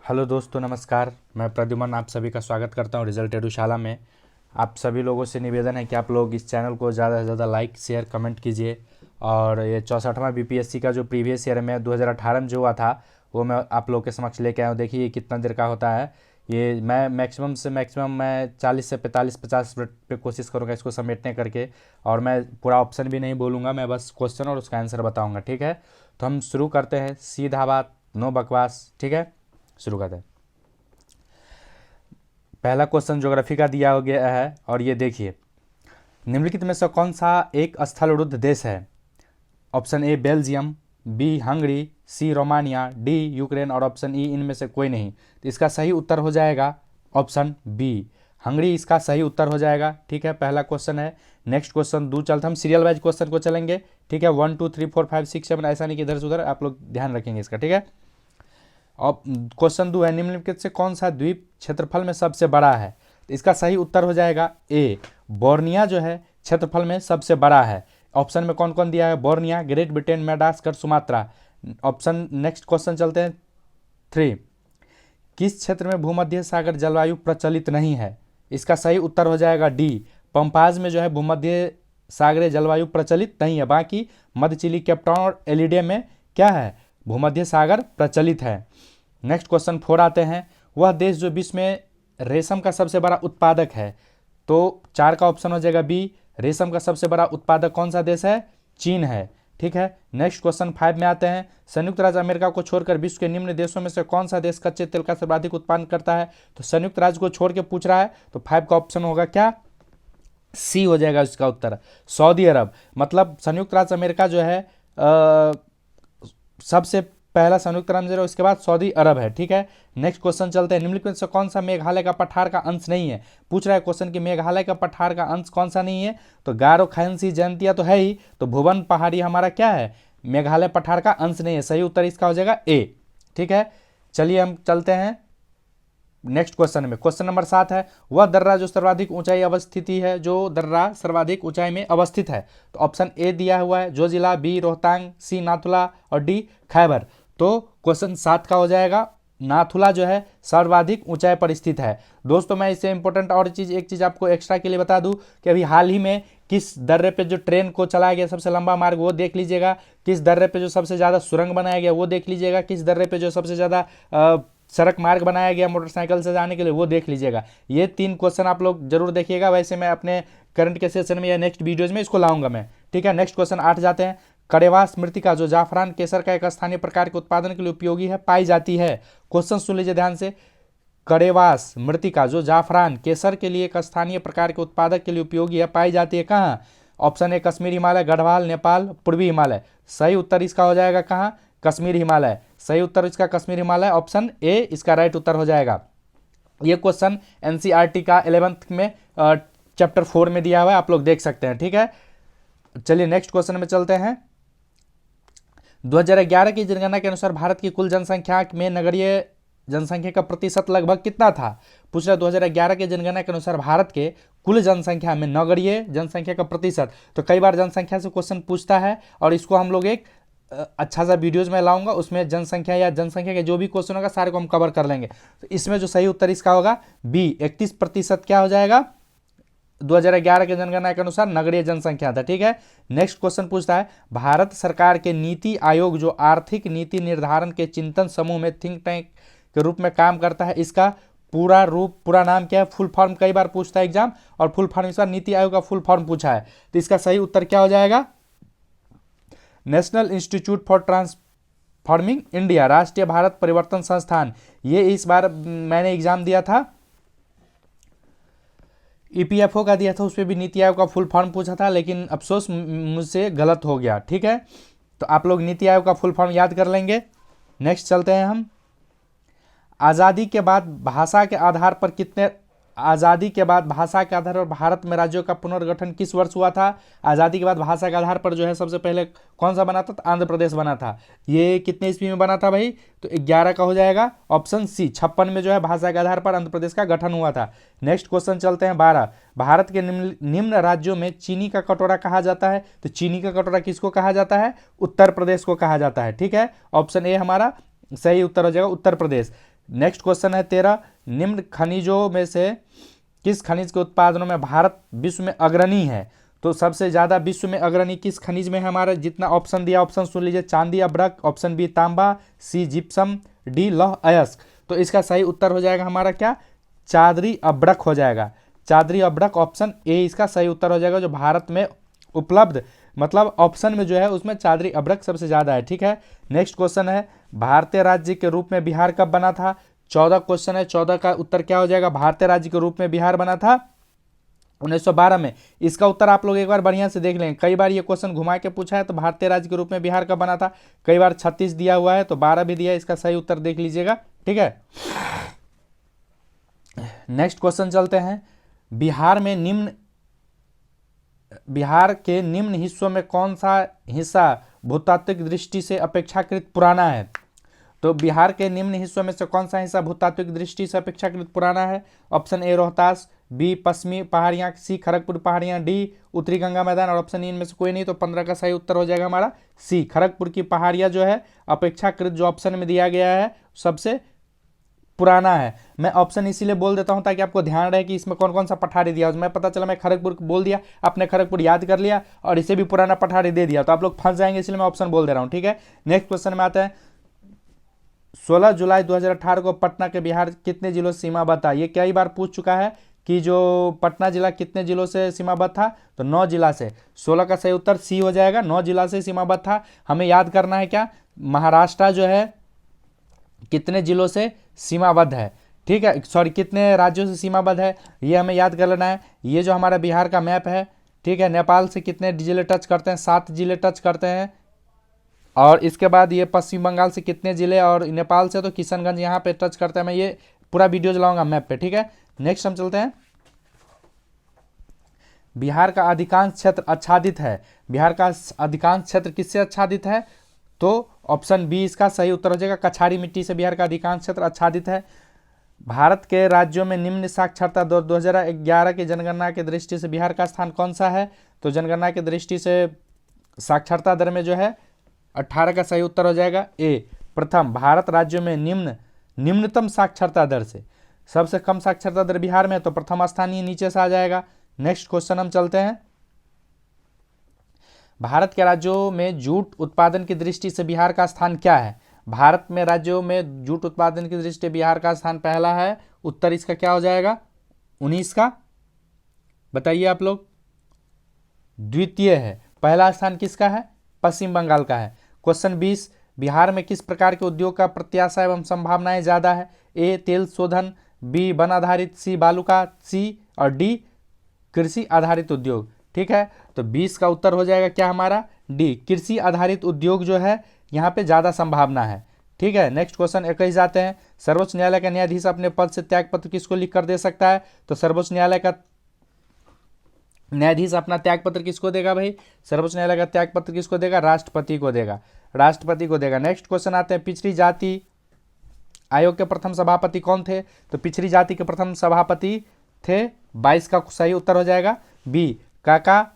Hello दोस्तों, नमस्कार। मैं प्रद्युमन आप सभी का स्वागत करता हूं रिजल्ट एडुशाला में। आप सभी लोगों से निवेदन है कि आप लोग इस चैनल को ज़्यादा से ज़्यादा लाइक शेयर कमेंट कीजिए। और ये 64वां बीपीएससी का जो प्रीवियस ईयर में 2018 में जो हुआ था वो मैं आप लोग के समक्ष लेके आया हूँ। देखिए ये कितना देर का होता है। ये मैं मैक्सिमम से मैक्सिमम मैं 40 से 45 50 मिनट पे कोशिश करूँगा इसको समेटने करके। और मैं पूरा ऑप्शन भी नहीं बोलूँगा, मैं बस क्वेश्चन और उसका आंसर बताऊँगा। ठीक है, तो हम शुरू करते हैं। सीधा बात, नो बकवास। ठीक है, शुरू करते हैं। पहला क्वेश्चन ज्योग्राफी का दिया हो गया है और ये देखिए, निम्नलिखित में से कौन सा एक स्थलरुद्ध देश है? Option A Belgium, B Hungary, C Romania, D Ukraine और ऑप्शन ई इनमें से कोई नहीं। तो इसका सही उत्तर हो जाएगा ऑप्शन बी, हंगरी इसका सही उत्तर हो जाएगा। ठीक है, पहला क्वेश्चन है। नेक्स्ट क्वेश्चन दो चलते हम सीरियल वाइज क्वेश्चन को चलेंगे। ठीक है, 1 2 3 4 5 6 7 ऐसा नहीं कि इधर से उधर, आप लोग ध्यान रखेंगे इसका। ठीक है, अब क्वेश्चन 2 है, निम्नलिखित से कौन सा द्वीप क्षेत्रफल में सबसे बड़ा है? तो इसका सही उत्तर हो जाएगा ए, बोर्निया जो है क्षेत्रफल में सबसे बड़ा है। ऑप्शन में कौन कौन दिया है? Borneo, great Britain, Madagascar, Sumatra. Option next question चलते हैं 3। किस क्षेत्र में भूमध्य सागर जलवायु प्रचलित नहीं है? इसका सही उत्तर हो जाएगा डी, पंपाज में जो है भूमध्य सागरीय जलवायु प्रचलित नहीं है। बाकी मध्य चिली, केपटाउन और एलिडे में क्या है? भूमध्य सागर प्रचलित है। नेक्स्ट क्वेश्चन 4 आते हैं। वह देश जो विश्व में रेशम का सबसे बड़ा उत्पादक है? तो 4 का ऑप्शन हो जाएगा बी, रेशम का सबसे बड़ा उत्पादक कौन सा देश है? चीन है। ठीक है, नेक्स्ट क्वेश्चन 5 में आते हैं। संयुक्त राज्य अमेरिका को छोड़कर विश्व के निम्न देशों में से कौन सा देश कच्चे तेल का सर्वाधिक उत्पादन करता है? तो संयुक्त राज्य को छोड़ के पूछ रहा है, तो 5 का ऑप्शन होगा क्या? सी हो जाएगा इसका उत्तर, सऊदी अरब। मतलब संयुक्त राज्य अमेरिका जो है सबसे पहला संयुक्त राज्य है, उसके बाद सऊदी अरब है। ठीक है, नेक्स्ट क्वेश्चन चलते हैं। निम्नलिखित में से कौन सा मेघालय का पठार का अंश नहीं है? पूछ रहा है क्वेश्चन कि मेघालय का पठार का अंश कौन सा नहीं है? तो गारो, खायनसी, जयंतिया तो है ही, तो भुवन पहाड़ी हमारा क्या है? मेघालय पठार का अंश नहीं है। सही उत्तर इसका हो जाएगा ए। ठीक है, चलिए हम चलते हैं नेक्स्ट क्वेश्चन में। क्वेश्चन नंबर 7 है, वह दर्रा जो सर्वाधिक ऊंचाई अवस्थिति है, जो दर्रा सर्वाधिक ऊंचाई में अवस्थित है? तो ऑप्शन ए दिया हुआ है जोजिला, बी रोहतांग, सी नाथुला और डी खैबर। तो क्वेश्चन 7 का हो जाएगा नाथुला जो है सर्वाधिक ऊंचाई पर स्थित है। दोस्तों मैं इससे इंपॉर्टेंट और एक चीज आपको एक्स्ट्रा के लिए बता दूं कि अभी हाल ही में किस दर्रे पे जो ट्रेन को चलाया गया सबसे लंबा मार्ग वो देख लीजिएगा, किस दर्रे पे जो सबसे ज़्यादा सुरंग बनाया गया वो देख लीजिएगा, किस दर्रे पे जो सबसे ज़्यादा सड़क मार्ग बनाया गया मोटरसाइकिल से जाने के लिए वो देख लीजिएगा। ये 3 क्वेश्चन आप लोग जरूर देखिएगा। वैसे मैं अपने करंट के सेशन में या नेक्स्ट वीडियोज में इसको लाऊंगा मैं। ठीक है, नेक्स्ट क्वेश्चन 8 जाते हैं। कड़ेवास मृतिका जो जाफरान केसर का एक स्थानीय प्रकार के उत्पादन के लिए उपयोगी है पाई जाती है? क्वेश्चन सुन लीजिए ध्यान से। कड़ेवास मृतिका जो जाफरान केसर के लिए एक स्थानीय प्रकार के उत्पादक के लिए उपयोगी है पाई जाती है कहाँ? ऑप्शन ए कश्मीर हिमालय, गढ़वाल, नेपाल, पूर्वी हिमालय। सही उत्तर इसका हो जाएगा कहाँ? कश्मीर हिमालय। सही उत्तर इसका कश्मीर हिमालय, ऑप्शन ए इसका राइट उत्तर हो जाएगा। ये क्वेश्चन एनसीईआरटी का 11th में चैप्टर 4 में दिया हुआ है, आप लोग देख सकते हैं। ठीक है, चलिए नेक्स्ट क्वेश्चन में चलते हैं। 2011 की जनगणना के अनुसार भारत की कुल जनसंख्या में नगरीय जनसंख्या का प्रतिशत लगभग कितना था? पूछ रहा है 2011 के जनगणना के अनुसार भारत के कुल जनसंख्या में नगरीय जनसंख्या का प्रतिशत। तो कई बार जनसंख्या से क्वेश्चन पूछता है और इसको हम लोग एक अच्छा सा वीडियोज में लाऊंगा, उसमें जनसंख्या या जनसंख्या के जो भी क्वेश्चन होगा सारे को हम कवर कर लेंगे। तो इसमें जो सही उत्तर इसका होगा बी, 31% क्या हो जाएगा? 2011 के जनगणना के अनुसार नगरीय जनसंख्या था। ठीक है, नेक्स्ट क्वेश्चन पूछता है, भारत सरकार के नीति आयोग जो आर्थिक नीति निर्धारण के चिंतन समूह में थिंक टैंक के रूप में काम करता है, इसका पूरा नाम क्या है? फुल फॉर्म कई बार पूछता है एग्जाम, और फुल फॉर्म इस बार नीति आयोग का फुल फॉर्म पूछा है। तो इसका सही उत्तर क्या हो जाएगा? National institute for transforming India, राष्ट्रीय भारत परिवर्तन संस्थान। ये इस बार मैंने एग्जाम दिया था, ईपीएफओ का दिया था, उस पर भी नीति आयोग का फुल फॉर्म पूछा था, लेकिन अफसोस मुझसे गलत हो गया। ठीक है, तो आप लोग नीति आयोग का फुल फॉर्म याद कर लेंगे। नेक्स्ट चलते हैं हम। आज़ादी के बाद भाषा के आधार पर भारत में राज्यों का पुनर्गठन किस वर्ष हुआ था? आज़ादी के बाद भाषा के आधार पर जो है सबसे पहले कौन सा बना था? तो आंध्र प्रदेश बना था। ये कितने ईस्वी में बना था भाई? तो 11 का हो जाएगा, ऑप्शन सी। 56 में जो है भाषा के आधार पर आंध्र प्रदेश का गठन हुआ था। नेक्स्ट क्वेश्चन चलते हैं 12। भारत के निम्न राज्यों में चीनी का कटोरा कहा जाता है? तो चीनी का कटोरा किसको कहा जाता है? उत्तर प्रदेश को कहा जाता है। ठीक है, ऑप्शन ए हमारा सही उत्तर हो जाएगा, उत्तर प्रदेश। नेक्स्ट क्वेश्चन है 13, निम्न खनिजों में से किस खनिज के उत्पादनों में भारत विश्व में अग्रणी है? तो सबसे ज़्यादा विश्व में अग्रणी किस खनिज में है हमारा? जितना ऑप्शन दिया ऑप्शन सुन लीजिए। चांदी अभ्रक, ऑप्शन बी तांबा, सी जिप्सम, डी लौह अयस्क। तो इसका सही उत्तर हो जाएगा हमारा क्या? चांदी अभ्रक हो जाएगा। चांदी अभ्रक ऑप्शन ए इसका सही उत्तर हो जाएगा, जो भारत में उपलब्ध मतलब ऑप्शन में जो है उसमें चांदी अभ्रक सबसे ज़्यादा है। ठीक है, नेक्स्ट क्वेश्चन है, भारतीय राज्य के रूप में बिहार कब बना था? 14 क्वेश्चन है, 14 का उत्तर क्या हो जाएगा? भारतीय राज्य के रूप में बिहार बना था 1912 में। इसका उत्तर आप लोग एक बार बढ़िया से देख लेंगे, कई बार ये क्वेश्चन घुमा के पूछा है। तो भारतीय राज्य के रूप में बिहार कब बना था? कई बार 36 दिया हुआ है, तो 12 भी दिया है। इसका सही उत्तर देख लीजिएगा। ठीक है, नेक्स्ट क्वेश्चन चलते हैं, बिहार के निम्न हिस्सों में कौन सा हिस्सा भूतात्विक दृष्टि से अपेक्षाकृत पुराना है? तो बिहार के निम्न हिस्सों में से कौन सा हिस्सा भूतात्विक दृष्टि से अपेक्षाकृत पुराना है? ऑप्शन ए रोहतास, बी पश्चिमी पहाड़ियाँ, सी खड़गपुर पहाड़ियाँ, डी उत्तरी गंगा मैदान, और ऑप्शन इनमें से कोई नहीं। तो 15 का सही उत्तर हो जाएगा हमारा सी, खड़गपुर की पहाड़ियाँ जो है अपेक्षाकृत जो ऑप्शन में दिया गया है सबसे पुराना है। मैं ऑप्शन इसीलिए बोल देता हूं ताकि आपको ध्यान रहे कि इसमें कौन कौन सा पठारी दिया। मैं पता चला मैं खड़गपुर बोल दिया, आपने खड़गपुर याद कर लिया और इसे भी पुराना पठारी दे दिया, तो आप लोग फंस जाएंगे, इसलिए मैं ऑप्शन बोल दे रहा हूं। ठीक है, नेक्स्ट क्वेश्चन में आते हैं, 16 जुलाई 2018 को पटना के बिहार कितने जिलों से सीमाबद्ध था? ये कई बार पूछ चुका है कि जो पटना जिला कितने जिलों से सीमाबद्ध था? तो 9 जिला से। 16 का सही उत्तर सी हो जाएगा, 9 जिला से सीमाबद्ध था। हमें याद करना है क्या? महाराष्ट्र जो है कितने जिलों से सीमाबद्ध है? ठीक है, सॉरी कितने राज्यों से सीमाबद्ध है, ये हमें याद कर लेना है। ये जो हमारा बिहार का मैप है, ठीक है, नेपाल से कितने जिले टच करते हैं? 7 जिले टच करते हैं। और इसके बाद ये पश्चिम बंगाल से कितने जिले, और नेपाल से तो किशनगंज यहाँ पे टच करते हैं। मैं ये पूरा वीडियो चलाऊंगा मैप पे। ठीक है, नेक्स्ट हम चलते हैं, बिहार का अधिकांश क्षेत्र आच्छादित है। बिहार का अधिकांश क्षेत्र किससे आच्छादित है? तो ऑप्शन बी इसका सही उत्तर हो जाएगा, कछारी मिट्टी से बिहार का अधिकांश क्षेत्र आच्छादित है। भारत के राज्यों में निम्न साक्षरता दर 2011 की जनगणना की दृष्टि से बिहार का स्थान कौन सा है? तो जनगणना की दृष्टि से साक्षरता दर में जो है 18 का सही उत्तर हो जाएगा ए, प्रथम। भारत राज्यों में निम्नतम साक्षरता दर से सबसे कम साक्षरता दर बिहार में, तो प्रथम स्थान ही नीचे से आ जाएगा। नेक्स्ट क्वेश्चन हम चलते हैं, भारत के राज्यों में जूट उत्पादन की दृष्टि से बिहार का स्थान क्या है? भारत में राज्यों में जूट उत्पादन की दृष्टि से बिहार का स्थान पहला है। उत्तर इसका क्या हो जाएगा? 19 का, बताइए आप लोग। द्वितीय है। पहला स्थान किसका है? पश्चिम बंगाल का है। क्वेश्चन 20, बिहार में किस प्रकार के उद्योग का प्रत्याशा एवं संभावनाएं ज्यादा है? ए तेल शोधन, बी वन आधारित, सी बालू का, सी और डी कृषि आधारित उद्योग। ठीक है, तो 20 का उत्तर हो जाएगा क्या हमारा? डी, कृषि आधारित उद्योग जो है यहाँ पे ज़्यादा संभावना है। ठीक है, नेक्स्ट क्वेश्चन 21 जाते हैं, सर्वोच्च न्यायालय का न्यायाधीश अपने पद से त्यागपत्र किसको लिख कर दे सकता है? तो सर्वोच्च न्यायालय का न्यायाधीश अपना त्यागपत्र किसको देगा भाई? सर्वोच्च न्यायालय का त्यागपत्र किसको देगा? राष्ट्रपति को देगा, राष्ट्रपति को देगा। नेक्स्ट क्वेश्चन आते हैं, पिछड़ी जाति आयोग के प्रथम सभापति कौन थे? तो पिछड़ी जाति के प्रथम सभापति थे, 22 का सही उत्तर हो जाएगा बी, काका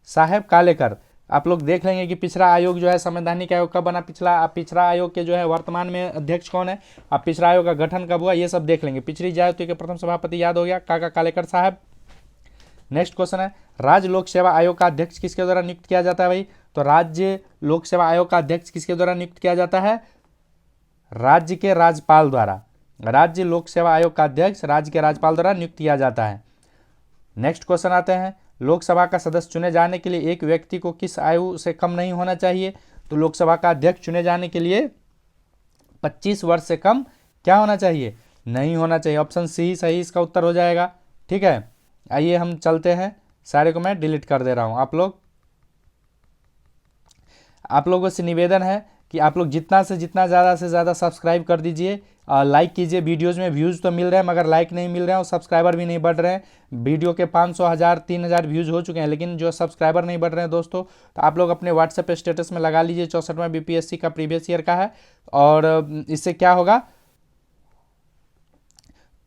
साहेब कालेकर। आप लोग देख लेंगे कि पिछड़ा आयोग जो है संवैधानिक आयोग कब बना, पिछड़ा आयोग के जो है वर्तमान में अध्यक्ष कौन है, अब पिछड़ा आयोग का गठन कब हुआ, ये सब देख लेंगे। पिछड़ी जाति के प्रथम सभापति याद हो गया, काका कालेकर साहब। नेक्स्ट क्वेश्चन है, राज्य लोक सेवा आयोग का अध्यक्ष किसके द्वारा नियुक्त किया जाता है भाई? तो राज्य लोक सेवा आयोग का अध्यक्ष किसके द्वारा नियुक्त किया जाता है? राज्य के राज्यपाल द्वारा। राज्य लोक सेवा आयोग का अध्यक्ष राज्य के राज्यपाल द्वारा नियुक्त किया जाता है। नेक्स्ट क्वेश्चन आते हैं, लोकसभा का सदस्य चुने जाने के लिए एक व्यक्ति को किस आयु से कम नहीं होना चाहिए? तो लोकसभा का अध्यक्ष चुने जाने के लिए 25 वर्ष से कम क्या होना चाहिए? नहीं होना चाहिए। ऑप्शन सी सही इसका उत्तर हो जाएगा। ठीक है, आइए हम चलते हैं, सारे को मैं डिलीट कर दे रहा हूं। आप लोगों से निवेदन है कि आप लोग जितना से जितना ज़्यादा से ज़्यादा सब्सक्राइब कर दीजिए, लाइक कीजिए। वीडियोज़ में व्यूज़ तो मिल रहे हैं मगर लाइक नहीं मिल रहे हैं और सब्सक्राइबर भी नहीं बढ़ रहे हैं। वीडियो के 500, 1000, 3000 व्यूज़ हो चुके हैं, लेकिन जो सब्सक्राइबर नहीं बढ़ रहे हैं दोस्तों, तो आप लोग अपने व्हाट्सएप स्टेटस में लगा लीजिए। 64वां बीपीएससी का प्रीवियस ईयर का है, और इससे क्या होगा,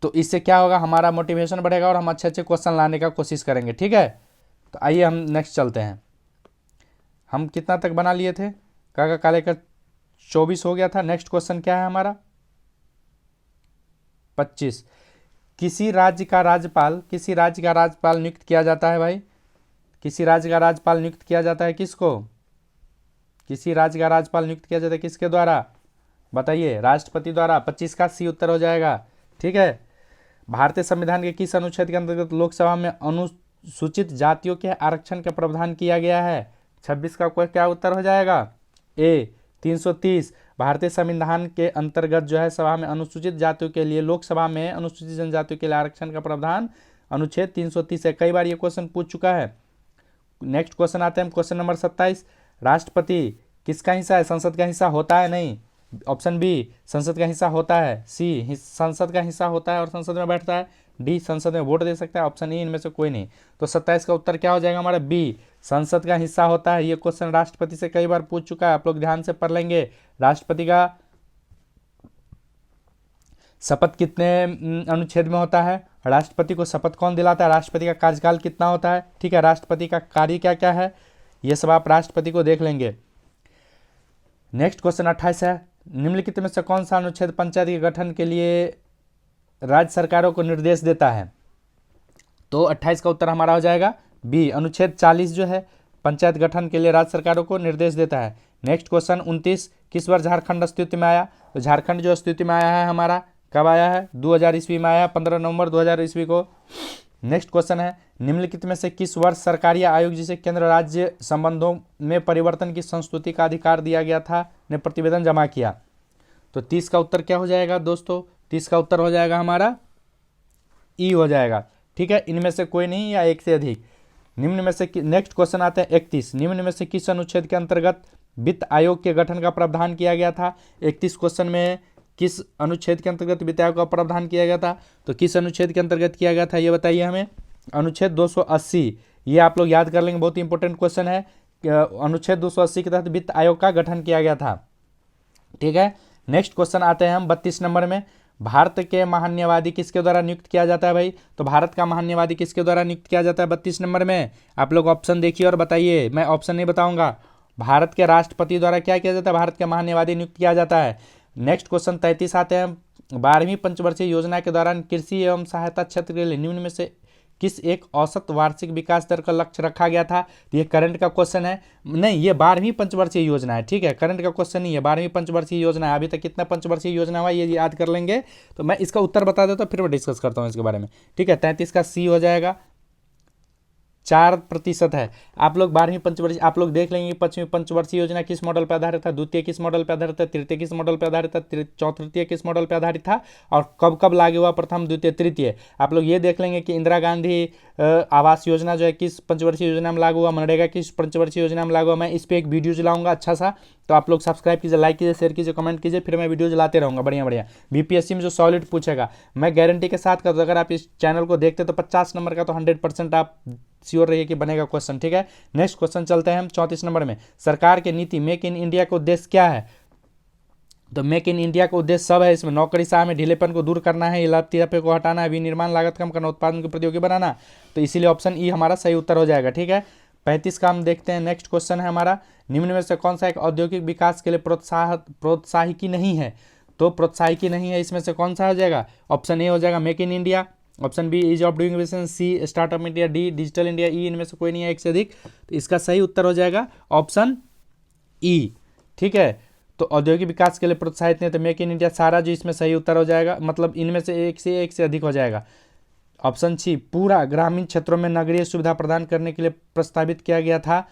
तो इससे क्या होगा, हमारा मोटिवेशन बढ़ेगा और हम अच्छे अच्छे क्वेश्चन लाने का कोशिश करेंगे। ठीक है, तो आइए हम नेक्स्ट चलते हैं। हम कितना तक बना लिए थे? काका कालेकर 24 हो गया था। नेक्स्ट क्वेश्चन क्या है हमारा? 25। किसी राज्य का राज्यपाल नियुक्त किया जाता है भाई, किसी राज्य का राज्यपाल नियुक्त किया जाता है किसको, किसी राज्य का राज्यपाल नियुक्त किया जाता है किसके द्वारा, बताइए, राष्ट्रपति द्वारा। 25 का सी उत्तर हो जाएगा। ठीक है। भारतीय संविधान के किस अनुच्छेद के अंतर्गत लोकसभा में अनुसूचित जातियों के आरक्षण का प्रावधान किया गया है? 26 का कोई क्या उत्तर हो जाएगा, ए 330। भारतीय संविधान के अंतर्गत जो है सभा में अनुसूचित जातियों के लिए, लोकसभा में अनुसूचित जनजातियों के लिए आरक्षण का प्रावधान अनुच्छेद 330 है। कई बार ये क्वेश्चन पूछ चुका है। नेक्स्ट क्वेश्चन आते हैं क्वेश्चन नंबर 27। राष्ट्रपति किसका हिस्सा है, संसद का हिस्सा होता है नहीं? ऑप्शन बी संसद का हिस्सा होता है, सी संसद का हिस्सा होता है और संसद में बैठता है, डी संसद में वोट दे सकता है, ऑप्शन ई इनमें से कोई नहीं। तो 27 का उत्तर क्या हो जाएगा हमारा, बी संसद का हिस्सा होता है। ये क्वेश्चन राष्ट्रपति से कई बार पूछ चुका है, आप लोग ध्यान से पढ़ लेंगे। राष्ट्रपति का शपथ कितने अनुच्छेद में होता है, राष्ट्रपति को शपथ कौन दिलाता है, राष्ट्रपति का कार्यकाल कितना होता है, ठीक है, राष्ट्रपति का कार्य क्या क्या है, ये सब आप राष्ट्रपति को देख लेंगे। नेक्स्ट क्वेश्चन 28 है। निम्नलिखित में से कौन सा अनुच्छेद पंचायत के गठन के लिए राज्य सरकारों को निर्देश देता है? तो 28 का उत्तर हमारा हो जाएगा बी अनुच्छेद 40 जो है पंचायत गठन के लिए राज्य सरकारों को निर्देश देता है। Next question 29। किस वर्ष झारखंड अस्तित्व में आया? तो झारखंड जो अस्तित्व में आया है हमारा कब आया है, 2000 ईस्वी में आया, 15 नवंबर 2000 ईस्वी को। नेक्स्ट क्वेश्चन है निम्नलिखित में से किस वर्ष सरकारी आयोग जिसे केंद्र राज्य संबंधों में परिवर्तन की संस्तुति का अधिकार दिया गया था ने प्रतिवेदन जमा किया? तो 30 का उत्तर क्या हो जाएगा दोस्तों, 30 का उत्तर हो जाएगा हमारा ई हो जाएगा। ठीक है, इनमें से कोई नहीं या एक से अधिक। निम्न में से नेक्स्ट क्वेश्चन आते हैं 31। निम्न में से किस अनुच्छेद के अंतर्गत वित्त आयोग के गठन का प्रावधान किया गया था? 31 क्वेश्चन में किस अनुच्छेद के अंतर्गत वित्त आयोग का प्रावधान किया गया था? तो किस अनुच्छेद के अंतर्गत किया गया था ये बताइए हमें। अनुच्छेद 280, ये आप लोग याद कर लेंगे, बहुत ही इंपॉर्टेंट क्वेश्चन है। अनुच्छेद 280 के तहत वित्त आयोग का गठन किया गया था। ठीक है, नेक्स्ट क्वेश्चन आते हैं हम 32 नंबर में। भारत के महान्यवादी किसके द्वारा नियुक्त किया जाता है भाई? तो भारत का महान्यवादी किसके द्वारा नियुक्त किया जाता है 32 नंबर में? आप लोग ऑप्शन देखिए और बताइए, मैं ऑप्शन नहीं बताऊंगा। भारत के राष्ट्रपति द्वारा क्या किया जाता है, भारत के महान्यवादी नियुक्त किया जाता है। नेक्स्ट क्वेश्चन 33 आते हैं। 12वीं पंचवर्षीय योजना के दौरान कृषि एवं सहायता क्षेत्र के लिए निम्न में से किस एक औसत वार्षिक विकास दर का लक्ष्य रखा गया था? तो ये करंट का क्वेश्चन है, नहीं ये 12वीं पंचवर्षीय योजना है। ठीक है, करंट का क्वेश्चन नहीं है, 12वीं पंचवर्षीय योजना है। अभी तक कितना पंचवर्षीय योजना हुआ ये याद कर लेंगे। तो मैं इसका उत्तर बता देता हूँ फिर मैं डिस्कस करता हूँ इसके बारे में। ठीक है, 33 का सी हो जाएगा, 4% है। आप लोग 12वीं पंचवर्षीय आप लोग देख लेंगे 5वीं पंचवर्षीय योजना किस मॉडल पर आधारित था, द्वितीय किस मॉडल पर आधारित था, तृतीय किस मॉडल पर आधारित था, चौथीय किस मॉडल पर आधारित था और कब कब लागू हुआ, प्रथम द्वितीय तृतीय। आप लोग ये देख लेंगे कि इंदिरा गांधी आवास योजना जो है किस पंचवर्षीय योजना में लागू हुआ, मनरेगा किस पंचवर्षीय योजना में लागू हुआ। मैं इस पर एक वीडियो चलाऊंगा अच्छा सा, तो आप लोग सब्सक्राइब कीजिए, लाइक कीजिए, शेयर कीजिए, कमेंट कीजिए, फिर मैं वीडियो चलाते रहूँगा बढ़िया बढ़िया। बीपीएससी में जो सॉलिड पूछेगा मैं गारंटी के साथ करता हूँ, अगर आप इस चैनल को देखते तो 50 नंबर का तो 100% आप श्योर रहिए कि बनेगा क्वेश्चन। ठीक है, नेक्स्ट क्वेश्चन चलते हैं हम 34 नंबर में। सरकार की नीति मेक इन इंडिया का उद्देश्य क्या है? तो मेक इन इंडिया का उद्देश्य सब है इसमें। नौकरीशाह में ढीलेपन को दूर करना है, इलाफे को हटाना है, विनिर्माण लागत कम करना, उत्पादन को प्रतियोगी बनाना। तो इसीलिए ऑप्शन ई हमारा सही उत्तर हो जाएगा। ठीक है, 35 का हम देखते हैं। नेक्स्ट क्वेश्चन है हमारा, निम्न में से कौन सा एक औद्योगिक विकास के लिए प्रोत्साहिकी नहीं है? तो प्रोत्साहिकी नहीं है इसमें से कौन सा हो जाएगा? ऑप्शन ए हो जाएगा make in India, option B ease of doing business, C startup India, D digital India, E इनमें से कोई नहीं है एक से अधिक। तो इसका सही उत्तर हो जाएगा ऑप्शन ई। ठीक है, तो औद्योगिक विकास के लिए प्रोत्साहित नहीं, तो मेक इन इंडिया सारा जो इसमें सही उत्तर हो जाएगा, मतलब इनमें से एक से अधिक हो जाएगा। ऑप्शन सी पूरा ग्रामीण क्षेत्रों में नगरीय सुविधा प्रदान करने के लिए प्रस्तावित किया गया था।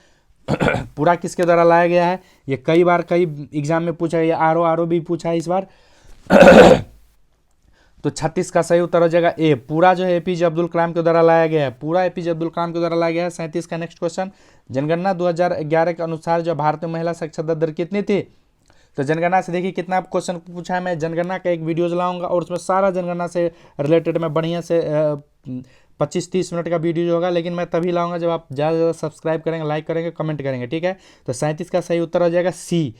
पूरा किसके द्वारा लाया गया है? ये कई बार कई एग्जाम में पूछा है, ये आर भी पूछा है इस बार। तो 36 का सही उत्तर हो जाएगा ए, पूरा जो है एपीजे अब्दुल कलाम के द्वारा लाया गया है, पूरा एपीजे अब्दुल कलाम के द्वारा लाया गया है। 37 का नेक्स्ट क्वेश्चन, जनगणना 2011 के अनुसार जो भारत में महिला साक्षरता दर कितनी थी? तो जनगणना से देखिए कितना क्वेश्चन पूछा है। मैं जनगणना का एक वीडियो चलाऊंगा और उसमें सारा जनगणना से रिलेटेड मैं बढ़िया से 25-30 मिनट का वीडियो होगा, लेकिन मैं तभी लाऊंगा जब आप ज़्यादा से ज़्यादा सब्सक्राइब करेंगे, लाइक करेंगे, कमेंट करेंगे। ठीक है, तो 37 का सही उत्तर हो जाएगा सी,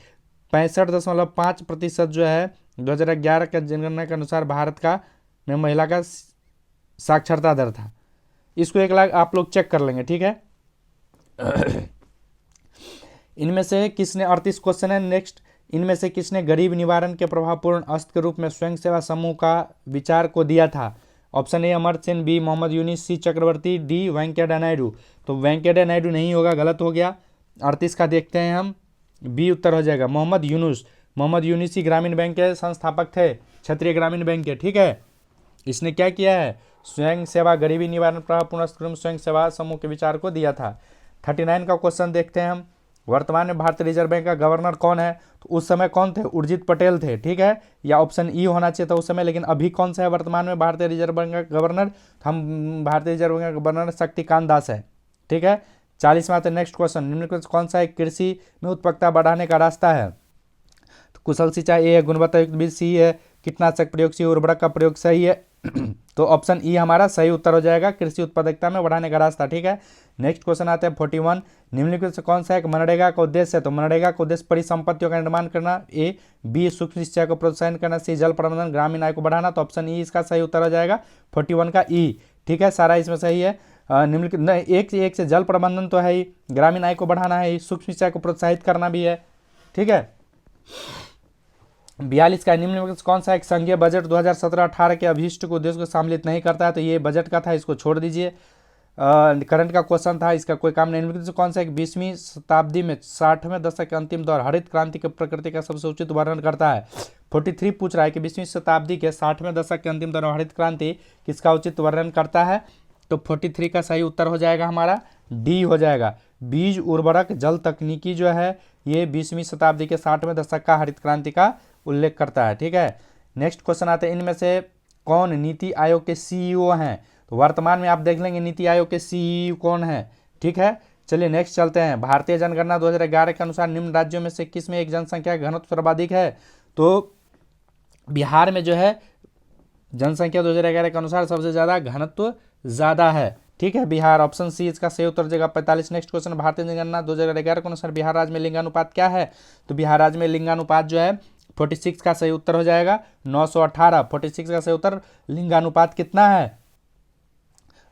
65.5% जो है 2011 का जनगणना के अनुसार भारत का में महिला का साक्षरता दर था। इसको एक लाख आप लोग चेक कर लेंगे। ठीक है, इनमें से किसने 38 क्वेश्चन है नेक्स्ट, इनमें से किसने गरीब निवारण के प्रभावपूर्ण अस्त्र के रूप में स्वयं सेवा समूह का विचार को दिया था? Option A Amartya Sen, B Mohammad Yunus, C Chakravarti, D Venkaiah Naidu. तो वेंकैया नायडू नहीं होगा, गलत हो गया। 38 का देखते हैं हम, बी उत्तर हो जाएगा मोहम्मद यूनुस। मोहम्मद यूनिस ही ग्रामीण बैंक के संस्थापक थे, क्षेत्रीय ग्रामीण बैंक के, ठीक है। इसने क्या किया है? स्वयं सेवा गरीबी निवारण प्रभावपूर्ण स्वयं सेवा समूह के विचार को दिया था। 39 का क्वेश्चन देखते हैं हम, वर्तमान में भारतीय रिजर्व बैंक का गवर्नर कौन है? तो उस समय कौन थे? उर्जित पटेल थे, ठीक है। या ऑप्शन ई होना चाहिए था उस समय, लेकिन अभी कौन सा है वर्तमान में भारतीय रिजर्व बैंक का गवर्नर? हम भारतीय रिजर्व बैंक का गवर्नर शक्तिकांत दास है, ठीक है। 40 में आते नेक्स्ट क्वेश्चन, निम्नलिखित कौन सा एक कृषि में उत्पादकता बढ़ाने का रास्ता है? तो कुशल सिंचाई ए है, गुणवत्ता युक्त बीज सी है, कीटनाशक प्रयोग सी, उर्वरक का प्रयोग सही है। तो ऑप्शन ई हमारा सही उत्तर हो जाएगा, कृषि उत्पादकता में बढ़ाने का रास्ता, ठीक है। नेक्स्ट क्वेश्चन आते हैं 41, निम्नलिखित से कौन सा एक मनरेगा का उद्देश्य है? तो मनरेगा का उद्देश्य परिसंपत्तियों का निर्माण करना, ए, बी सूक्ष्म सिंचाई को प्रोत्साहन करना, सी जल प्रबंधन, ग्रामीण आय को बढ़ाना। तो ऑप्शन ई इसका सही उत्तर हो जाएगा 41 का ई, ठीक है। सारा इसमें सही है। निम्नलिखित एक से जल प्रबंधन तो है ही, ग्रामीण आय को बढ़ाना है, सूक्ष्म सिंचाई को प्रोत्साहित करना भी है, ठीक है। 42 का, निम्नलिखित कौन सा एक संघीय बजट 2017-18 के अभीष्ट को उद्देश्य को सम्मिलित नहीं करता है? तो ये बजट का था, इसको छोड़ दीजिए। करंट का क्वेश्चन था, इसका कोई काम नहीं। निम्नलिखित कौन सा एक 20वीं शताब्दी में 60वें दशक के अंतिम दौर हरित क्रांति की प्रकृति का सबसे उचित वर्णन करता है? 43 पूछ रहा है कि 20वीं शताब्दी के 60वें दशक के अंतिम दौर हरित क्रांति किसका उचित वर्णन करता है? तो 43 का सही उत्तर हो जाएगा हमारा डी हो जाएगा, बीज उर्वरक जल तकनीकी जो है ये 20वीं शताब्दी के 60वें दशक का हरित क्रांति का उल्लेख करता है, ठीक है। नेक्स्ट क्वेश्चन आते हैं, इनमें से कौन नीति आयोग के सीईओ हैं? तो वर्तमान में आप देख लेंगे नीति आयोग के सीईओ कौन है, ठीक है। चलिए नेक्स्ट चलते हैं, भारतीय जनगणना 2011 के अनुसार निम्न राज्यों में से किस में एक जनसंख्या घनत्व सर्वाधिक है? तो बिहार में जो है जनसंख्या 2011 के अनुसार सबसे ज़्यादा घनत्व ज़्यादा है, ठीक है, बिहार। ऑप्शन सी इसका सही उत्तर हो जाएगा 45। नेक्स्ट क्वेश्चन, भारतीय जनगणना 2011 के अनुसार बिहार राज्य में लिंगानुपात क्या है? तो बिहार राज्य में लिंगानुपात जो है 46 का सही उत्तर हो जाएगा 918। 46 का सही उत्तर, लिंगानुपात कितना है?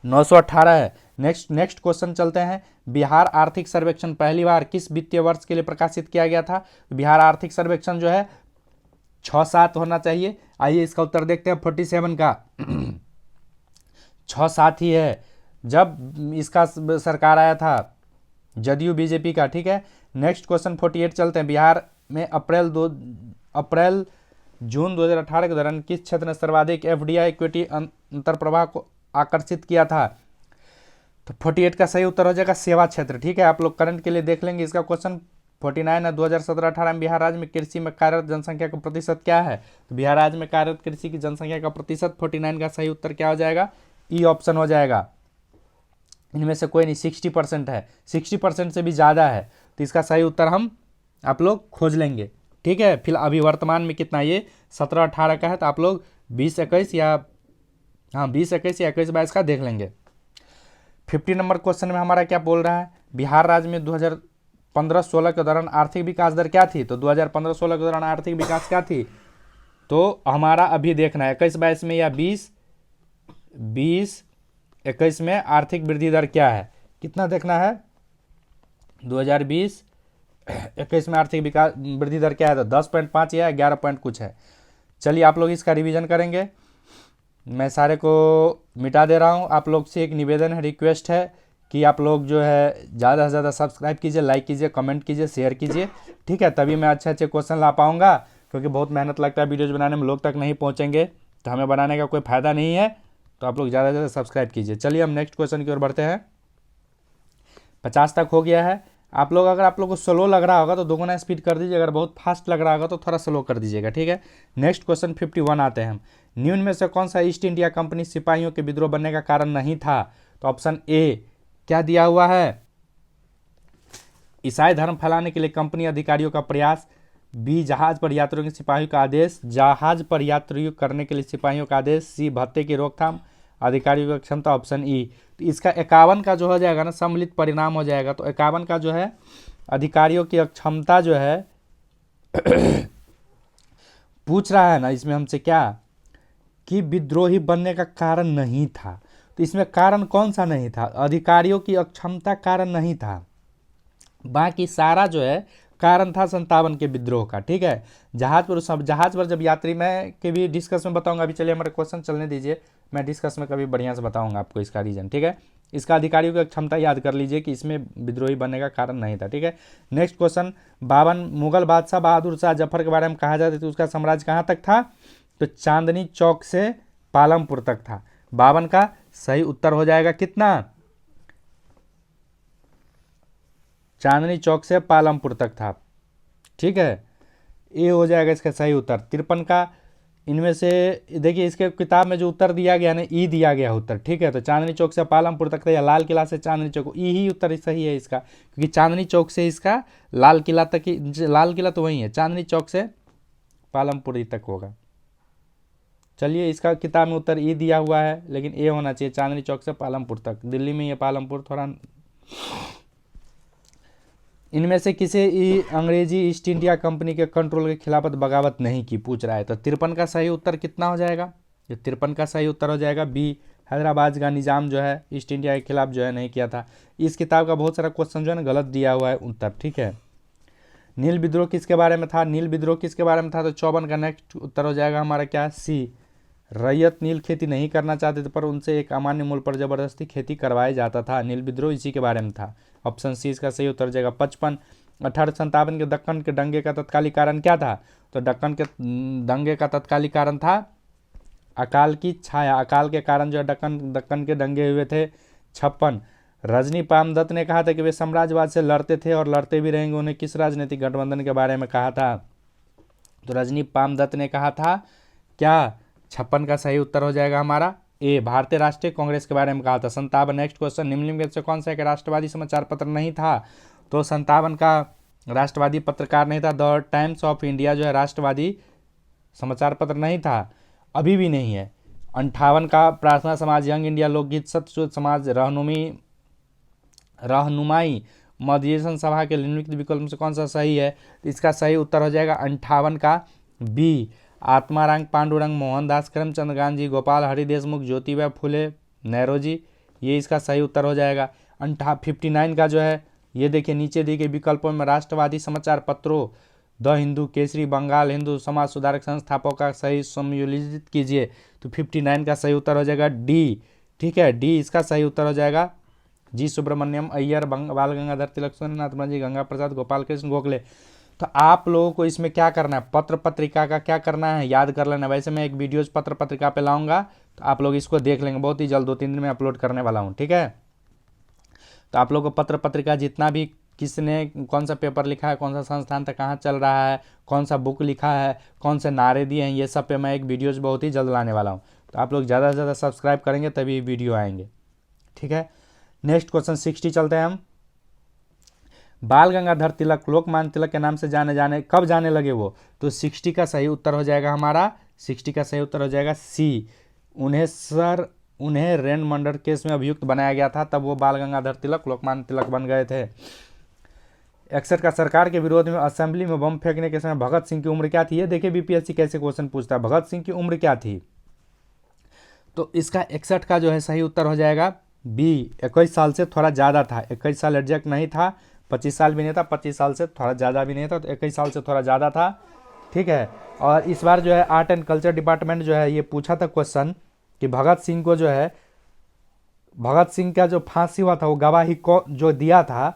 918 है। नेक्स्ट क्वेश्चन चलते हैं, बिहार आर्थिक सर्वेक्षण पहली बार किस वित्तीय वर्ष के लिए प्रकाशित किया गया था? बिहार आर्थिक सर्वेक्षण जो है 6-7 होना चाहिए। आइए इसका उत्तर देखते हैं 47 का 6-7 ही है, जब इसका सरकार आया था जदयू बीजेपी का, ठीक है। नेक्स्ट क्वेश्चन 48 चलते हैं, बिहार में अप्रैल जून 2018 के दौरान किस क्षेत्र ने सर्वाधिक एफडीआई इक्विटी अंतर्प्रवाह को आकर्षित किया था? तो 48 का सही उत्तर हो जाएगा सेवा क्षेत्र, ठीक है। आप लोग करंट के लिए देख लेंगे इसका क्वेश्चन 49 है, 2017-18 में बिहार राज्य में कृषि में कार्यरत जनसंख्या का प्रतिशत क्या है? तो बिहार राज्य में कार्यरत कृषि की जनसंख्या का प्रतिशत 49 का सही उत्तर क्या हो जाएगा? ई ऑप्शन हो जाएगा। इनमें से कोई नहीं, 60% है, 60% से भी ज़्यादा है, तो इसका सही उत्तर हम आप लोग खोज लेंगे, ठीक है। फिर अभी वर्तमान में कितना, ये 17-18 का है, तो आप लोग 20-21 या 20-21 या 21-22 का देख लेंगे। 50 नंबर क्वेश्चन में हमारा क्या बोल रहा है, बिहार राज्य में 2015-16 के दौरान आर्थिक विकास दर क्या थी? तो 2015-16 के दौरान आर्थिक विकास क्या थी? तो हमारा अभी देखना है 21-22 में या 20-21 में आर्थिक वृद्धि दर क्या है, कितना देखना है? 2020-21 में आर्थिक विकास वृद्धि दर क्या है? तो 10.5 या 11 पॉइंट कुछ है। चलिए आप लोग इसका रिवीजन करेंगे, मैं सारे को मिटा दे रहा हूँ। आप लोग से एक निवेदन है, रिक्वेस्ट है कि आप लोग जो है ज़्यादा से ज़्यादा सब्सक्राइब कीजिए, लाइक कीजिए, कमेंट कीजिए, शेयर कीजिए, ठीक है। तभी मैं अच्छे अच्छे क्वेश्चन ला पाऊँगा, क्योंकि बहुत मेहनत लगता है वीडियोज़ बनाने में, लोग तक नहीं पहुँचेंगे तो हमें बनाने का कोई फ़ायदा नहीं है। तो आप लोग ज़्यादा से ज़्यादा सब्सक्राइब कीजिए। चलिए हम नेक्स्ट क्वेश्चन की ओर बढ़ते हैं। 50 तक हो गया है। आप लोग अगर आप लोग को स्लो लग रहा होगा तो दोगुना स्पीड कर दीजिए, अगर बहुत फास्ट लग रहा होगा तो थोड़ा स्लो कर दीजिएगा, ठीक है। नेक्स्ट क्वेश्चन 51 आते हैं हम, निम्न में से कौन सा ईस्ट इंडिया कंपनी सिपाहियों के विद्रोह बनने का कारण नहीं था? तो ऑप्शन ए क्या दिया हुआ है, ईसाई धर्म फैलाने के लिए कंपनी अधिकारियों का प्रयास, बी जहाज पर यात्रियों के सिपाहियों का आदेश, जहाज पर यात्रियों करने के लिए सिपाहियों का आदेश, सी भत्ते की रोकथाम, अधिकारियों की क्षमता, ऑप्शन ई। तो इसका 51 का जो हो जाएगा ना सम्मिलित परिणाम हो जाएगा। तो 51 का जो है अधिकारियों की क्षमता जो है पूछ रहा है ना इसमें हमसे क्या, कि विद्रोही बनने का कारण नहीं था। तो इसमें कारण कौन सा नहीं था? अधिकारियों की अक्षमता कारण नहीं था, बाकी सारा जो है कारण था 57 के विद्रोह का। ठीक है, जहाज पर जब यात्री, मैं के भी डिस्कस में बताऊंगा। अभी चलिए हमारे क्वेश्चन चलने दीजिए, मैं डिस्कस में कभी बढ़िया से बताऊंगा आपको इसका रीजन। ठीक है, इसका अधिकारियों की क्षमता याद कर लीजिए कि इसमें विद्रोही बनने का कारण नहीं था। ठीक है, नेक्स्ट क्वेश्चन, बावन मुगल बादशाह बहादुर शाह जफर के बारे में कहा जाता है तो उसका साम्राज्य कहाँ तक था? तो चांदनी चौक से पालमपुर तक था। 52 का सही उत्तर हो जाएगा कितना? चांदनी चौक से पालमपुर तक था। ठीक है, ये हो जाएगा इसका सही उत्तर। 53 का, इनमें से देखिए इसके किताब में जो उत्तर दिया गया ना, ई दिया गया उत्तर। ठीक है, तो चांदनी चौक से पालमपुर तक था या लाल किला से चांदनी चौक, ई ही उत्तर सही है इसका, क्योंकि चांदनी चौक से इसका लाल किला तक ही, लाल किला तो वही है, चांदनी चौक से पालमपुर ही तक होगा। चलिए, इसका किताब में उत्तर ई दिया हुआ है, लेकिन ए होना चाहिए, चांदनी चौक से पालमपुर तक। दिल्ली में ये पालमपुर थोड़ा। इनमें से किसी अंग्रेजी ईस्ट इंडिया कंपनी के कंट्रोल के खिलाफ बगावत नहीं की, पूछ रहा है। तो 53 का सही उत्तर कितना हो जाएगा? ये 53 का सही उत्तर हो जाएगा बी, हैदराबाद का निज़ाम जो है ईस्ट इंडिया के खिलाफ जो है नहीं किया था। इस किताब का बहुत सारा क्वेश्चन जो है ना गलत दिया हुआ है उत्तर। ठीक है, नील विद्रोह किसके बारे में था? नील विद्रोह किसके बारे में था? तो 54 का नेक्स्ट उत्तर हो जाएगा हमारा क्या? सी, रैयत नील खेती नहीं करना चाहते थे पर उनसे एक अमान्य मूल्य पर जबरदस्ती खेती करवाया जाता था। नील विद्रोह इसी के बारे में था। ऑप्शन सी इसका सही उत्तर हो जाएगा। 55, 1857 के दक्कन के दंगे का तत्कालिक कारण क्या था? तो दक्कन के दंगे का तत्कालिक कारण था अकाल की छाया। अकाल के कारण जो है दक्कन के दंगे हुए थे। 56, रजनी पामदत्त ने कहा था कि वे साम्राज्यवाद से लड़ते थे और लड़ते भी रहेंगे। उन्हें किस राजनीतिक गठबंधन के बारे में कहा था? तो रजनी पामदत्त ने कहा था क्या? 56 का सही उत्तर हो जाएगा हमारा ए, भारतीय राष्ट्रीय कांग्रेस के बारे में कहा था। 57, नेक्स्ट क्वेश्चन, निम्नलिखित में से कौन सा एक राष्ट्रवादी समाचार पत्र नहीं था? तो 57 का राष्ट्रवादी पत्रकार नहीं था। द टाइम्स ऑफ इंडिया जो है राष्ट्रवादी समाचार पत्र नहीं था, अभी भी नहीं है। 58 का प्रार्थना समाज, यंग इंडिया, लोकगीत, सत्यशोध समाज, रहनुमाई मॉडरेशन सभा के निम्नलिखित विकल्प में से कौन सा सही है? तो इसका सही उत्तर हो जाएगा 58 का बी, आत्माराम पांडुरंग, मोहनदास करमचंद गांधी, गोपाल हरि देशमुख, ज्योतिबा फुले, नेरोजी, ये इसका सही उत्तर हो जाएगा। 59 का जो है ये देखिए नीचे दिए गए विकल्पों में राष्ट्रवादी समाचार पत्रों द हिंदू, केसरी, बंगाल हिंदू, समाज सुधारक संस्थापकों का सही सम्मिलित कीजिए। तो 59 का सही उत्तर हो जाएगा डी। ठीक है, डी इसका सही उत्तर हो जाएगा। जी सुब्रमण्यम अय्यर, बाल गंगाधर तिलक, सोमनाथ मुखर्जी, गंगा प्रसाद, गोपाल कृष्ण गोखले। तो आप लोगों को इसमें क्या करना है, पत्र पत्रिका का क्या करना है, याद कर लेना। वैसे मैं एक वीडियोज पत्र पत्रिका पे लाऊंगा तो आप लोग इसको देख लेंगे, बहुत ही जल्द 2-3 दिन में अपलोड करने वाला हूँ। ठीक है, तो आप लोगों को पत्र पत्रिका जितना भी किसने कौन सा पेपर लिखा है, कौन सा संस्थान तक कहाँ चल रहा है, कौन सा बुक लिखा है, कौन से नारे दिए हैं, ये सब पे मैं एक वीडियोज बहुत ही जल्द लाने वाला हूँ। तो आप लोग ज़्यादा से ज़्यादा सब्सक्राइब करेंगे तभी वीडियो आएंगे। ठीक है, नेक्स्ट क्वेश्चन 60 चलते हैं हम। बाल गंगाधर तिलक लोकमान्य तिलक के नाम से कब जाने लगे वो? तो 60 का सही उत्तर हो जाएगा हमारा, 60 का सही उत्तर हो जाएगा सी, उन्हें रेन मर्डर केस में अभियुक्त बनाया गया था, तब वो बाल गंगाधर तिलक लोकमान्य तिलक बन गए थे। 61 का सरकार के विरोध में असेंबली में बम फेंकने के समय भगत सिंह की उम्र क्या थी? ये देखिए बीपीएससी कैसे क्वेश्चन पूछता है, भगत सिंह की उम्र क्या थी? तो इसका 61 का जो है सही उत्तर हो जाएगा बी, 21 साल से थोड़ा ज़्यादा था। 21 साल एग्जैक्ट नहीं था, 25 साल भी नहीं था, 25 साल से थोड़ा ज़्यादा भी नहीं था, तो 21 साल से थोड़ा ज़्यादा था। ठीक है, और इस बार जो है आर्ट एंड कल्चर डिपार्टमेंट जो है ये पूछा था क्वेश्चन कि भगत सिंह को जो है, भगत सिंह का जो फांसी हुआ था वो गवाही को जो दिया था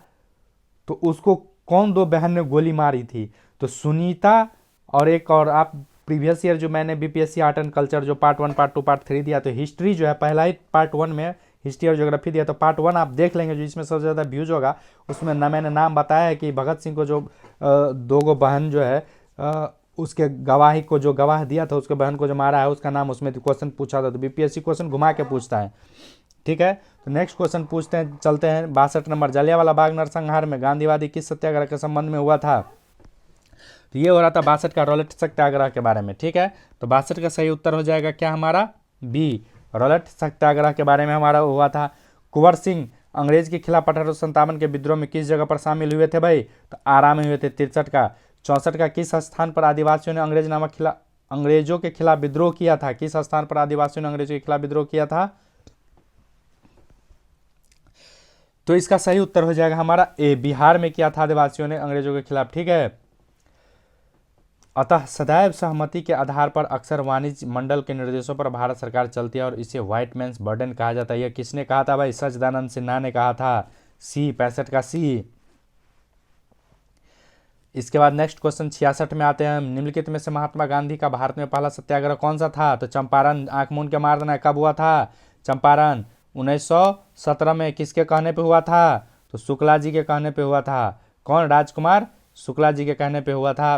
तो उसको कौन दो बहन ने गोली मारी थी? तो सुनीता और एक और। आप प्रीवियस ईयर जो मैंने बीपीएससी आर्ट एंड कल्चर जो पार्ट 1 पार्ट 2 पार्ट 3 दिया, तो हिस्ट्री जो है पहला ही पार्ट 1 में हिस्ट्री और ज्योग्राफी दिया, तो पार्ट 1 आप देख लेंगे जो इसमें सबसे ज़्यादा व्यूज होगा। उसमें मैंने नाम बताया है कि भगत सिंह को जो दो गो बहन जो है उसके गवाही को जो गवाह दिया था उसके बहन को जो मारा है उसका नाम उसमें क्वेश्चन पूछा था। तो बीपीएससी क्वेश्चन घुमा के पूछता है। ठीक है, तो नेक्स्ट क्वेश्चन पूछते हैं, चलते हैं 62 नंबर। जलियांवाला बाग नरसंहार में गांधीवादी किस सत्याग्रह के संबंध में हुआ था? तो ये हो रहा था 62 का रॉलेट सत्याग्रह के बारे में। ठीक है, तो 62 का सही उत्तर हो जाएगा क्या हमारा बी, रॉलेट सत्याग्रह के बारे में हमारा हुआ था। कुंवर सिंह अंग्रेज के खिलाफ 1857 के विद्रोह में किस जगह पर शामिल हुए थे भाई? तो आरा में हुए थे। 63 का। 64 का किस स्थान पर आदिवासियों ने अंग्रेजों के खिलाफ विद्रोह किया था? किस स्थान पर आदिवासियों ने अंग्रेजों के खिलाफ विद्रोह किया था? तो इसका सही उत्तर हो जाएगा हमारा ए, बिहार में किया था आदिवासियों ने अंग्रेजों के खिलाफ। ठीक है, अतः सदैव सहमति के आधार पर अक्सर वाणिज्य मंडल के निर्देशों पर भारत सरकार चलती है और इसे व्हाइट मैन्स बर्डन कहा जाता है। यह किसने कहा था भाई? सच्चिदानंद सिन्हा ने कहा था। सी, 65 का सी। इसके बाद नेक्स्ट क्वेश्चन 66 में आते हैं। निम्नलिखित में से महात्मा गांधी का भारत में पहला सत्याग्रह कौन सा था? तो चंपारण, आंख मूंद के मार देना। कब हुआ था चंपारण? 1917 में। किसके कहने पे हुआ था? तो शुक्ला जी के कहने पे हुआ था। कौन? राजकुमार शुक्ला जी के कहने पे हुआ था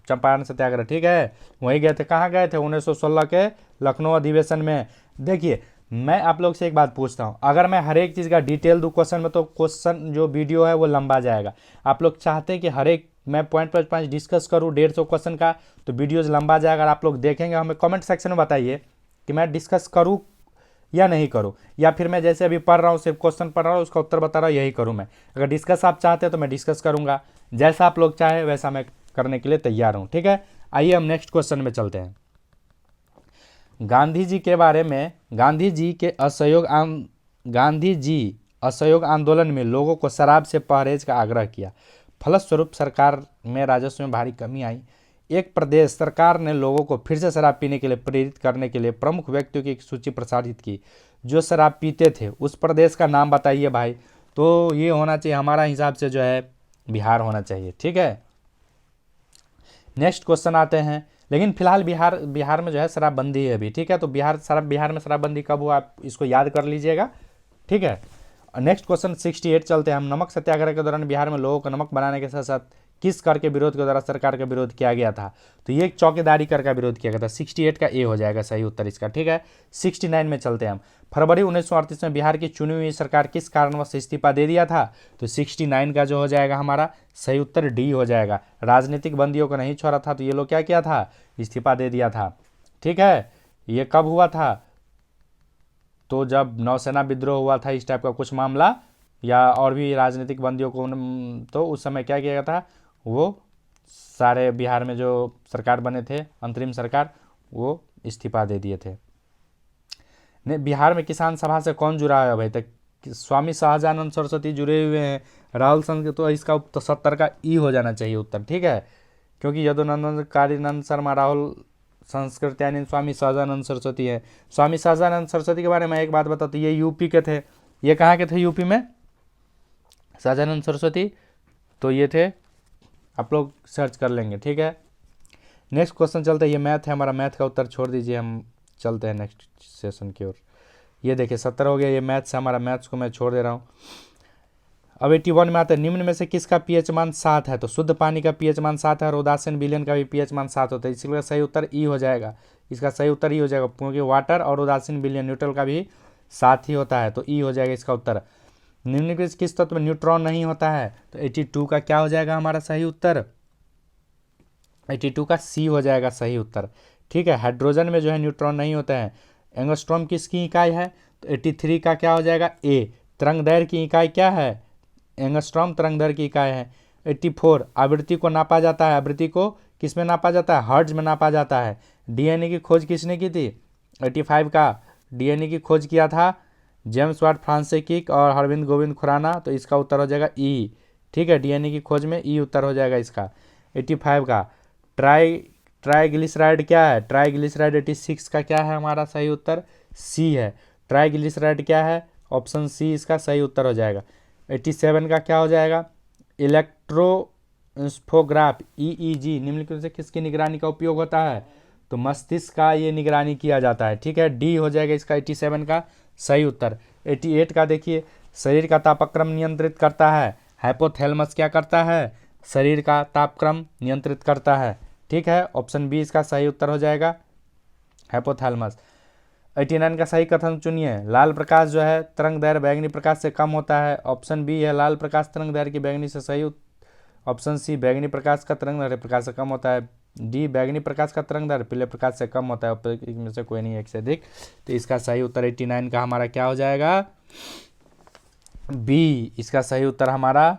चंपारण सत्याग्रह। ठीक है, वहीं गए थे। कहाँ गए थे? 1916 के लखनऊ अधिवेशन में। देखिए, मैं आप लोग से एक बात पूछता हूँ, अगर मैं हर एक चीज़ का डिटेल दूँ क्वेश्चन में तो क्वेश्चन जो वीडियो है वो लंबा जाएगा। आप लोग चाहते हैं कि हर एक मैं पॉइंट पर पॉइंट डिस्कस करूँ 150 क्वेश्चन का, तो वीडियोज़ लंबा जाएगा। अगर आप लोग देखेंगे, हमें कमेंट सेक्शन में बताइए कि मैं डिस्कस करूँ या नहीं करूँ, या फिर मैं जैसे अभी पढ़ रहा हूँ, सिर्फ क्वेश्चन पढ़ रहा हूँ, उसका उत्तर बता रहा हूँ, यही करूँ मैं। अगर डिस्कस आप चाहते हैं तो मैं डिस्कस करूँगा, जैसा आप लोग चाहे वैसा मैं करने के लिए तैयार हूँ। ठीक है, आइए हम नेक्स्ट क्वेश्चन में चलते हैं। गांधी जी के बारे में, गांधी जी असहयोग आंदोलन में लोगों को शराब से परहेज का आग्रह किया। फलस्वरूप सरकार में राजस्व में भारी कमी आई। एक प्रदेश सरकार ने लोगों को फिर से शराब पीने के लिए प्रेरित करने के लिए प्रमुख व्यक्तियों की एक सूची प्रसारित की जो शराब पीते थे। उस प्रदेश का नाम बताइए भाई। तो ये होना चाहिए हमारा हिसाब से जो है बिहार होना चाहिए। ठीक है, नेक्स्ट क्वेश्चन आते हैं। लेकिन फिलहाल बिहार में जो है शराबबंदी है अभी। ठीक है, तो बिहार में शराबबंदी कब हुआ आप इसको याद कर लीजिएगा। ठीक है, नेक्स्ट क्वेश्चन 68 चलते हैं हम। नमक सत्याग्रह के दौरान बिहार में लोगों को नमक बनाने के साथ साथ किस कर के विरोध के द्वारा सरकार का विरोध किया गया था? तो ये चौकीदारी कर का विरोध किया गया था। 68 का ए हो जाएगा सही उत्तर इसका। ठीक है, 69 में चलते हैं हम। फरवरी 1938 में बिहार की चुनी हुई सरकार किस कारणवश इस्तीफा दे दिया था? तो 69 का जो हो जाएगा हमारा सही उत्तर डी हो जाएगा। राजनीतिक बंदियों को नहीं छोड़ा था तो ये लोग क्या किया था? इस्तीफा दे दिया था। ठीक है, ये कब हुआ था? तो जब नौसेना विद्रोह हुआ था, इस टाइप का कुछ मामला, या और भी राजनीतिक बंदियों को, तो उस समय क्या किया गया था? वो सारे बिहार में जो सरकार बने थे अंतरिम सरकार, वो इस्तीफा दे दिए थे। ने बिहार में किसान सभा से कौन जुड़ा है भाई? तक स्वामी सहजानंद सरस्वती जुड़े हुए हैं। राहुल संघ, तो इसका तो 70 का ई हो जाना चाहिए उत्तर। ठीक है, क्योंकि यदुनंदन कालीनंद शर्मा, राहुल संस्कृत यानी स्वामी सहजानंद सरस्वती है। स्वामी सहजानंद सरस्वती के बारे में एक बात बताओ, तो ये यूपी के थे। ये कहाँ के थे यूपी में सहजानंद सरस्वती? तो ये थे, आप लोग सर्च कर लेंगे। ठीक है, नेक्स्ट क्वेश्चन चलते हैं। ये मैथ है हमारा, मैथ का उत्तर छोड़ दीजिए, हम चलते हैं नेक्स्ट सेशन की ओर। ये देखिए 70 हो गया, ये मैथ्स है हमारा, मैथ्स को मैं छोड़ दे रहा हूँ। अब 81 में आता है। निम्न में से किसका पीएच मान 7 है? तो शुद्ध पानी का पीएच मान 7 है और उदासीन विलयन का भी पीएच मान 7 होता है। इसलिए सही उत्तर ई हो जाएगा। इसका सही उत्तर ई हो जाएगा, क्योंकि वाटर और उदासीन विलयन न्यूट्रल का भी 7 ही होता है, तो ई हो जाएगा इसका उत्तर। निम्नलिखित किस तत्व में न्यूट्रॉन नहीं होता है? तो 82 का क्या हो जाएगा हमारा सही उत्तर? 82 का सी हो जाएगा सही उत्तर। ठीक है, हाइड्रोजन में जो है न्यूट्रॉन नहीं होता है। एंगस्ट्रॉम किसकी इकाई है? तो 83 का क्या हो जाएगा? ए। तरंगदैर्घ्य की इकाई क्या है? एंगस्ट्रॉम तरंगदैर्घ्य की इकाई है। 84 आवृत्ति को नापा जाता है। आवृत्ति को किस में नापा जाता है? हर्ट्ज में नापा जाता है। डीएनए की खोज किसने की थी? 85 का डीएनए की खोज किया था जेम्स वाट फ्रांसिस और हरविंद गोविंद खुराना, तो इसका उत्तर हो जाएगा ई। ठीक है, डीएनए की खोज में ई उत्तर हो जाएगा इसका। 85 का ट्राइग्लिसराइड क्या है? ट्राइग्लिसराइड 86 का क्या है हमारा सही उत्तर? सी है। ट्राइग्लिसराइड क्या है? ऑप्शन सी इसका सही उत्तर हो जाएगा। 87 का क्या हो जाएगा? इलेक्ट्रोइंस्फोग्राफ ईईजी निम्नलिखित से किसकी निगरानी का उपयोग होता है? तो मस्तिष्क का ये निगरानी किया जाता है। ठीक है, डी हो जाएगा इसका 87 का सही उत्तर। 88 का देखिए, शरीर का तापक्रम नियंत्रित करता है। हाइपोथैलेमस क्या करता है? शरीर का तापक्रम नियंत्रित करता है। ठीक है, ऑप्शन बी इसका सही उत्तर हो जाएगा, हाइपोथैलेमस। 89 का सही कथन चुनिए। लाल प्रकाश जो है तरंग दैर्घ्य बैंगनी प्रकाश से कम होता है। ऑप्शन बी है लाल प्रकाश तरंग दैर्घ्य की बैंगनी से सही। ऑप्शन सी बैंगनी प्रकाश का तरंग दैर्घ्य प्रकाश से कम होता है। डी बैंगनी प्रकाश का तरंग दैर्घ्य पीले प्रकाश से कम होता है। इनमें से कोई नहीं, एक से अधिक। तो इसका सही उत्तर 89 का हमारा क्या हो जाएगा? बी। इसका सही उत्तर हमारा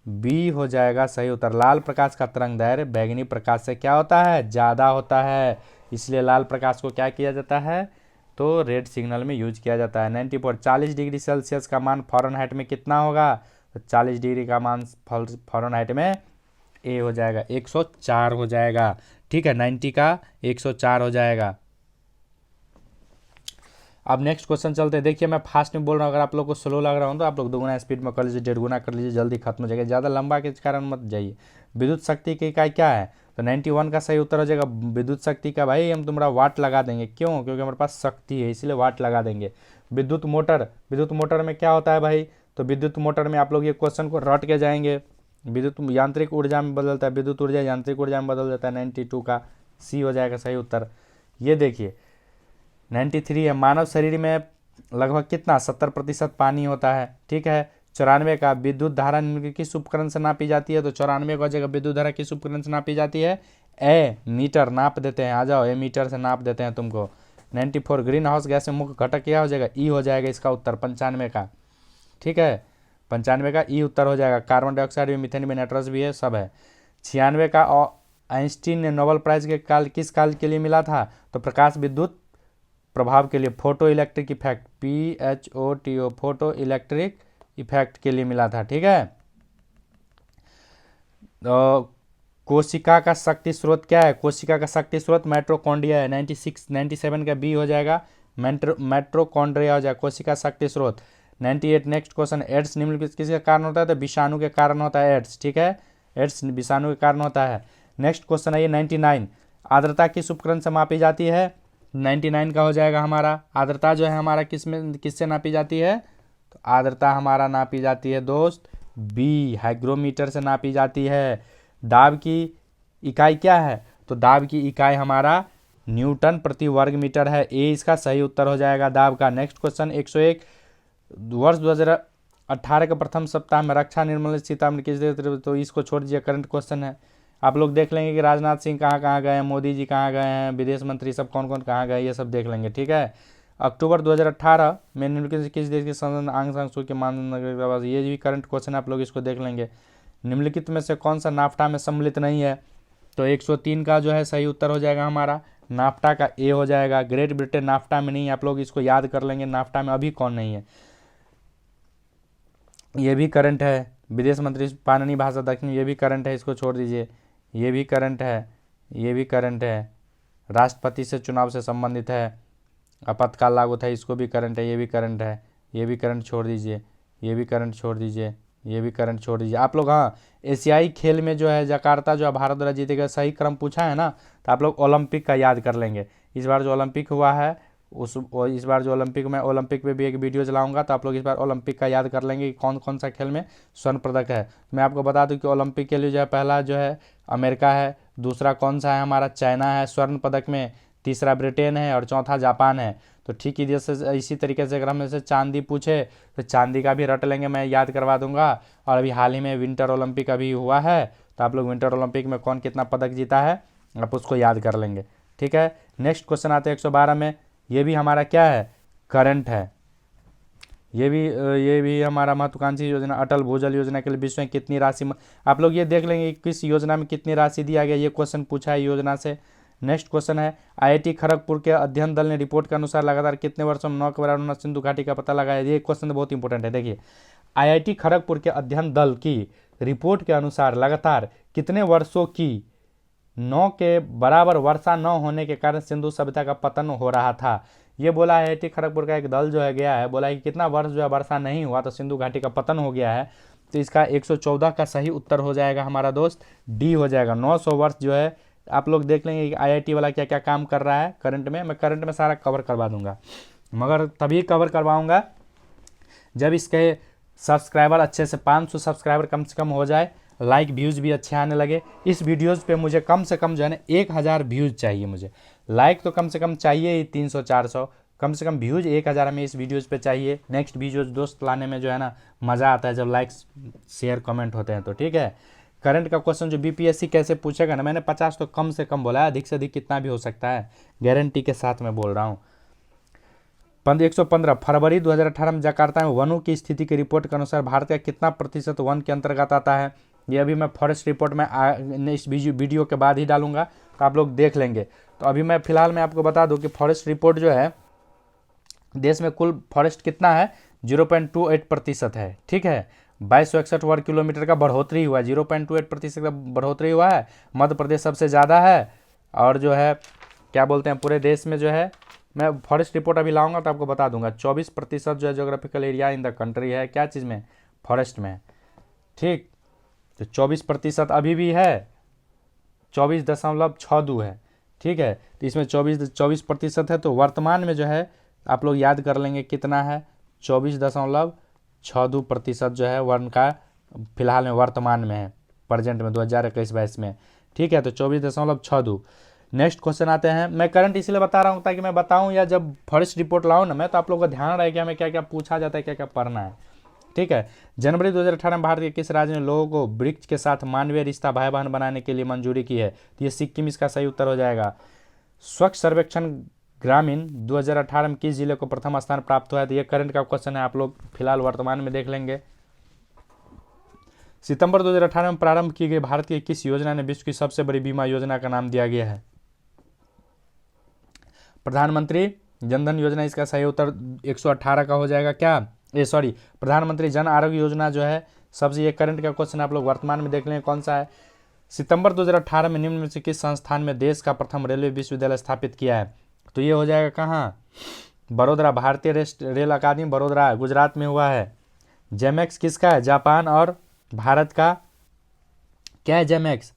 बी हो जाएगा सही उत्तर। लाल प्रकाश का तरंग दैर्घ्य बैंगनी प्रकाश से क्या होता है? ज़्यादा होता है, इसलिए लाल प्रकाश को क्या किया जाता है? तो रेड सिग्नल में यूज किया जाता है। 94 40 डिग्री सेल्सियस का मान फ़ारेनहाइट में कितना होगा, तो 40 डिग्री का मान फ़ारेनहाइट में ए हो जाएगा 104 हो जाएगा। ठीक है, 90 का 104 हो जाएगा। अब नेक्स्ट क्वेश्चन चलते हैं। देखिए मैं फास्ट में बोल रहा हूँ, अगर आप लोग को स्लो लग रहा हूँ तो आप लोग दोगुना स्पीड में कर लीजिए, 1.5 गुना कर लीजिए, जल्दी खत्म हो जाएगा, ज़्यादा लंबा के कारण मत जाइए। विद्युत शक्ति की इकाई क्या है, तो 91 का सही उत्तर हो जाएगा विद्युत शक्ति का। भाई हम तुम्हारा वाट लगा देंगे, क्यों, क्योंकि हमारे पास शक्ति है इसलिए वाट लगा देंगे। विद्युत मोटर में क्या होता है भाई, तो विद्युत मोटर में आप लोग ये क्वेश्चन को रट के जाएंगे। विद्युत यांत्रिक ऊर्जा में बदलता है, विद्युत ऊर्जा यांत्रिक ऊर्जा में बदल जाता है। 92 का सी हो जाएगा सही उत्तर। ये देखिए 93 है, मानव शरीर में लगभग कितना 70% पानी होता है। ठीक है, 94 का विद्युत धारा निम्नलिखित किस उपकरण से नापी जाती है, तो 94 का जगह विद्युत धारा किस उपकरण से नापी जाती है, ए मीटर नाप देते हैं, आ जाओ ए मीटर से नाप देते हैं तुमको। 94 ग्रीन हाउस गैस में मुख्य घटक क्या हो जाएगा, ई हो जाएगा इसका उत्तर 95 का। ठीक है, 95 का ई उत्तर हो जाएगा। कार्बन डाइऑक्साइड भी, मीथेन भी, नाइट्रस भी है, सब है। 96 का आइंस्टीन ने नोबेल प्राइज के किस काल के लिए मिला था, तो प्रकाश विद्युत प्रभाव के लिए, photo electric effect, PHOTO photo electric effect के लिए मिला था। ठीक है, कोशिका का शक्ति स्रोत क्या है, कोशिका का शक्ति स्रोत माइटोकॉन्ड्रिया है। 97 का बी हो जाएगा माइटोकॉन्ड्रिया हो जाएगा कोशिका शक्ति स्रोत। 98 नेक्स्ट क्वेश्चन, एड्स निम्नलिखित किसके कारण होता है, तो विषाणु के कारण होता है एड्स। ठीक है, एड्स विषाणु के कारण होता है। नेक्स्ट क्वेश्चन है ये 99, आर्द्रता किस उपकरण से मापी जाती है, 99 का हो जाएगा हमारा। आर्द्रता जो है हमारा किससे नापी जाती है, तो आर्द्रता हमारा नापी जाती है दोस्त बी हाइग्रोमीटर से नापी जाती है। दाब की इकाई क्या है, तो दाब की इकाई हमारा न्यूटन प्रति वर्ग मीटर है, ए इसका सही उत्तर हो जाएगा दाब का। नेक्स्ट क्वेश्चन 101, वर्ष 2018 के प्रथम सप्ताह में रक्षा निर्मला सीतारमण किस देश, तो इसको छोड़ दीजिए, करंट क्वेश्चन है। आप लोग देख लेंगे कि राजनाथ सिंह कहाँ कहाँ गए हैं, मोदी जी कहाँ गए हैं, विदेश मंत्री सब कौन कौन कहाँ गए, ये सब देख लेंगे। ठीक है, अक्टूबर 2018 में निम्नलिखित किस देश के संसद आंग सांसू के मान, ये भी करंट क्वेश्चन आप लोग इसको देख लेंगे। निम्नलिखित में से कौन सा नाफ्टा में सम्मिलित नहीं है, तो 103 का जो है सही उत्तर हो जाएगा हमारा नाफ्टा का ए हो जाएगा। ग्रेट ब्रिटेन नाफ्टा में नहीं है, आप लोग इसको याद कर लेंगे, नाफ्टा में अभी कौन नहीं है। ये भी करंट है, विदेश मंत्री पाणिनि भाषा दक्षिण, ये भी करंट है, इसको छोड़ दीजिए। ये भी करंट है, ये भी करंट है। राष्ट्रपति से चुनाव से संबंधित है, आपातकाल लागू था, इसको भी करंट है, ये भी करंट है। ये भी करंट छोड़ दीजिए, ये भी करंट छोड़ दीजिए, ये भी करंट छोड़ दीजिए। आप लोग हाँ एशियाई खेल में जो है जकार्ता जो है भारत द्वारा जीतेगा, सही क्रम पूछा है ना, तो आप लोग ओलंपिक का याद कर लेंगे। इस बार जो ओलंपिक हुआ है इस बार जो ओलंपिक में भी एक वीडियो चलाऊंगा, तो आप लोग इस बार ओलंपिक का याद कर लेंगे कि कौन कौन सा खेल में स्वर्ण पदक है। मैं आपको बता दूं कि ओलंपिक के लिए जो है पहला जो है अमेरिका है, दूसरा कौन सा है हमारा चाइना है स्वर्ण पदक में, तीसरा ब्रिटेन है और चौथा जापान है। तो ठीक ही जैसे इसी तरीके से अगर हम से चांदी पूछे तो चांदी का भी रट लेंगे, मैं याद करवा दूंगा। और अभी हाल ही में विंटर ओलंपिक अभी हुआ है, तो आप लोग विंटर ओलंपिक में कौन कितना पदक जीता है आप उसको याद कर लेंगे। ठीक है, नेक्स्ट क्वेश्चन आते हैं 112 में। ये भी हमारा क्या है, करंट है। ये भी हमारा महत्वाकांक्षी योजना अटल भूजल योजना के लिए विश्व में कितनी राशि, आप लोग ये देख लेंगे किस योजना में कितनी राशि दिया गया, ये क्वेश्चन पूछा है योजना से। नेक्स्ट क्वेश्चन है, IIT खड़गपुर के अध्ययन दल ने रिपोर्ट के अनुसार लगातार कितने वर्षों में 9 के बराबर सिंधु घाटी का पता लगाया। ये क्वेश्चन बहुत इंपॉर्टेंट है। देखिए IIT खड़गपुर के अध्ययन दल की रिपोर्ट के अनुसार लगातार कितने वर्षों की 9 के बराबर वर्षा न होने के कारण सिंधु सभ्यता का पतन हो रहा था। ये बोला है IIT खड़गपुर का एक दल जो है गया है, बोला है कि कितना वर्ष जो है वर्षा नहीं हुआ तो सिंधु घाटी का पतन हो गया है। तो इसका 114 का सही उत्तर हो जाएगा हमारा दोस्त डी हो जाएगा। 900 वर्ष जो है आप लोग देख लेंगे कि IIT वाला क्या क्या काम कर रहा है करंट में। मैं करंट में सारा कवर करवा दूंगा, मगर तभी कवर करवाऊंगा जब इसके सब्सक्राइबर अच्छे से 500 सब्सक्राइबर कम से कम हो जाए, लाइक व्यूज़ भी अच्छे आने लगे। इस वीडियोज़ पे मुझे कम से कम जो है ना 1000 व्यूज़ चाहिए, मुझे लाइक तो कम से कम चाहिए ही 300-400, कम से कम व्यूज़ 1000 हमें इस वीडियोज़ पे चाहिए। नेक्स्ट वीडियोज़ दोस्त लाने में जो है ना मज़ा आता है जब लाइक्स शेयर कमेंट होते हैं तो। ठीक है, करंट का क्वेश्चन जो BPSC कैसे पूछेगा ना, मैंने 50 तो कम से कम बोला है, अधिक से अधिक कितना भी हो सकता है, गारंटी के साथ मैं बोल रहा हूँ। 115 फरवरी 2018 में जकार्ता में वनों की स्थिति की रिपोर्ट के अनुसार भारत का कितना प्रतिशत वन के अंतर्गत आता है। ये अभी मैं फॉरेस्ट रिपोर्ट में इस वीडियो के बाद ही डालूंगा, तो आप लोग देख लेंगे। तो अभी मैं फिलहाल मैं आपको बता दूं कि फॉरेस्ट रिपोर्ट जो है देश में कुल फॉरेस्ट कितना है, 0.28% है, ठीक है। 2261 वर्ग किलोमीटर का बढ़ोतरी हुआ है, 0.28% का बढ़ोतरी हुआ है। मध्य प्रदेश सबसे ज़्यादा है, और जो है क्या बोलते हैं पूरे देश में जो है, मैं फॉरेस्ट रिपोर्ट अभी लाऊंगा तो आपको बता दूंगा, 24% जो है geographical area in the country है क्या चीज़ में, फॉरेस्ट में, ठीक। तो 24% अभी भी है, 24.62 है, ठीक है। तो इसमें 24% है, तो वर्तमान में जो है आप लोग याद कर लेंगे कितना है, 24.62% जो है वन का फिलहाल में वर्तमान में है, प्रेजेंट में 2021-22 में, ठीक है। तो 24.62। नेक्स्ट क्वेश्चन आते हैं, मैं करंट इसलिए बता रहा हूँ ताकि मैं बताऊँ या जब फॉरेस्ट रिपोर्ट लाऊँ ना मैं, तो आप लोगों का ध्यान रहे कि हमें क्या क्या पूछा जाता है, क्या क्या पढ़ना है, ठीक है। जनवरी 2018 में भारत के किस राज्य ने लोगों को वृक्ष के साथ मानवीय रिश्ता भाई बहन बनाने के लिए मंजूरी की है, तो ये सिक्किम इसका सही उत्तर हो जाएगा। स्वच्छ सर्वेक्षण ग्रामीण 2018 में किस जिले को प्रथम स्थान प्राप्त हुआ है, तो ये करंट का क्वेश्चन है, आप लोग फिलहाल वर्तमान में देख लेंगे। सितंबर 2018 में प्रारंभ की गई भारत की किस योजना ने विश्व की सबसे बड़ी बीमा योजना का नाम दिया गया है, प्रधानमंत्री जनधन योजना इसका सही उत्तर 118 का हो जाएगा क्या, प्रधानमंत्री जन आरोग्य योजना जो है सबसे, ये करंट का क्वेश्चन आप लोग वर्तमान में देख लेंगे कौन सा है। सितंबर 2018 में निम्न में से किस संस्थान में देश का प्रथम रेलवे विश्वविद्यालय स्थापित किया है, तो ये हो जाएगा कहाँ, बड़ोदरा, भारतीय रेल अकादमी बड़ोदरा गुजरात में हुआ है। जेमैक्स किसका है, जापान और भारत का क्या है जेमैक्स,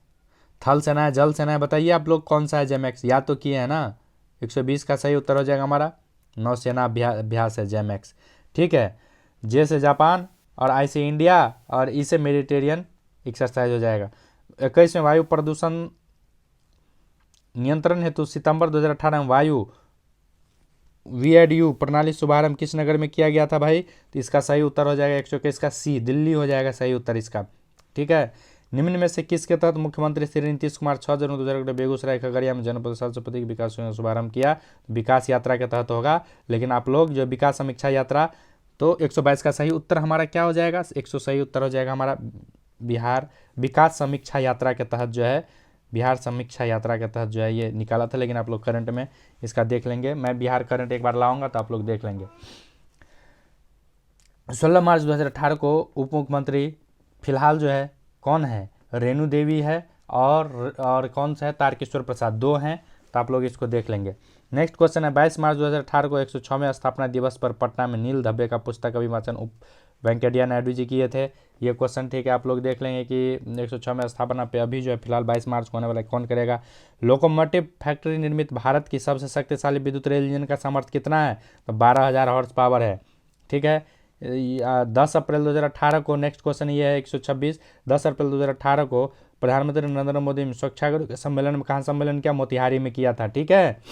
थल सेना है, जल सेना है, बताइए आप लोग कौन सा है जेमैक्स, याद तो किए हैं ना। 120 का सही उत्तर हो जाएगा हमारा, नौसेना अभ्यास है जेमैक्स, ठीक है। जे से जापान और आई से इंडिया और ई से मेडिटेरियन एक्सरसाइज हो जाएगा। 21 में वायु प्रदूषण नियंत्रण हेतु सितंबर 2018 में वायु VADU प्रणाली शुभारंभ किस नगर में किया गया था भाई, तो इसका सही उत्तर हो जाएगा 121 का सी, दिल्ली हो जाएगा सही उत्तर इसका, ठीक है। निम्न में से किसके तहत मुख्यमंत्री श्री नीतीश कुमार 6 जनवरी 2018 बेगूसराय खगड़िया में जनपद सरस्वती की विकास योजना शुभारंभ किया, विकास यात्रा के तहत होगा। लेकिन आप लोग जो विकास समीक्षा यात्रा, तो 122 का सही उत्तर हमारा क्या हो जाएगा, 100 सही उत्तर हो जाएगा हमारा बिहार विकास समीक्षा यात्रा के तहत जो है, बिहार समीक्षा यात्रा के तहत जो है ये निकाला था। लेकिन आप लोग करंट में इसका देख लेंगे, मैं बिहार करंट एक बार लाऊंगा तो आप लोग देख लेंगे। 16 मार्च 2018 को उप मुख्यमंत्री फिलहाल जो है कौन है, रेणु देवी है और कौन सा है, तारकेश्वर प्रसाद, दो हैं, तो आप लोग इसको देख लेंगे। नेक्स्ट क्वेश्चन है, 22 मार्च 2018 को 106वें स्थापना दिवस पर पटना में नील धब्बे का पुस्तक का विमोचन उप वेंकैया नायडू जी किए थे, ये क्वेश्चन, ठीक है। आप लोग देख लेंगे कि 106वें स्थापना पे अभी जो है फिलहाल 22 मार्च को होने वाला है, कौन करेगा। लोकोमोटिव फैक्ट्री निर्मित भारत की सबसे शक्तिशाली विद्युत रेल इंजन का सामर्थ्य कितना है, तो 12,000 हॉर्स पावर है, ठीक है। 10 अप्रैल 2018 को, नेक्स्ट क्वेश्चन ये है 126, 10 अप्रैल 2018 को प्रधानमंत्री नरेंद्र मोदी ने स्वच्छाग्रह सम्मेलन में कहाँ सम्मेलन किया, मोतिहारी में किया था, ठीक है।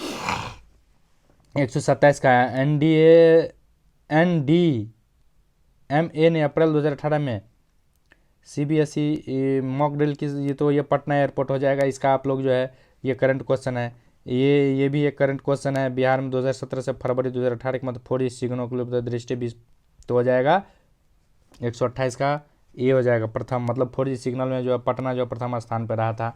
127 का NDMA ने अप्रैल 2018 में CBSE मॉक ड्रिल की, ये तो ये पटना एयरपोर्ट हो जाएगा इसका, आप लोग जो है ये करंट क्वेश्चन है, ये भी एक करंट क्वेश्चन है। बिहार में 2017 से फरवरी 2018 के मध्य 4G सिग्नल की दृष्टि भी, तो हो जाएगा 128 का ये हो जाएगा प्रथम, मतलब 4G सिग्नल में जो है पटना जो प्रथम स्थान पर रहा था,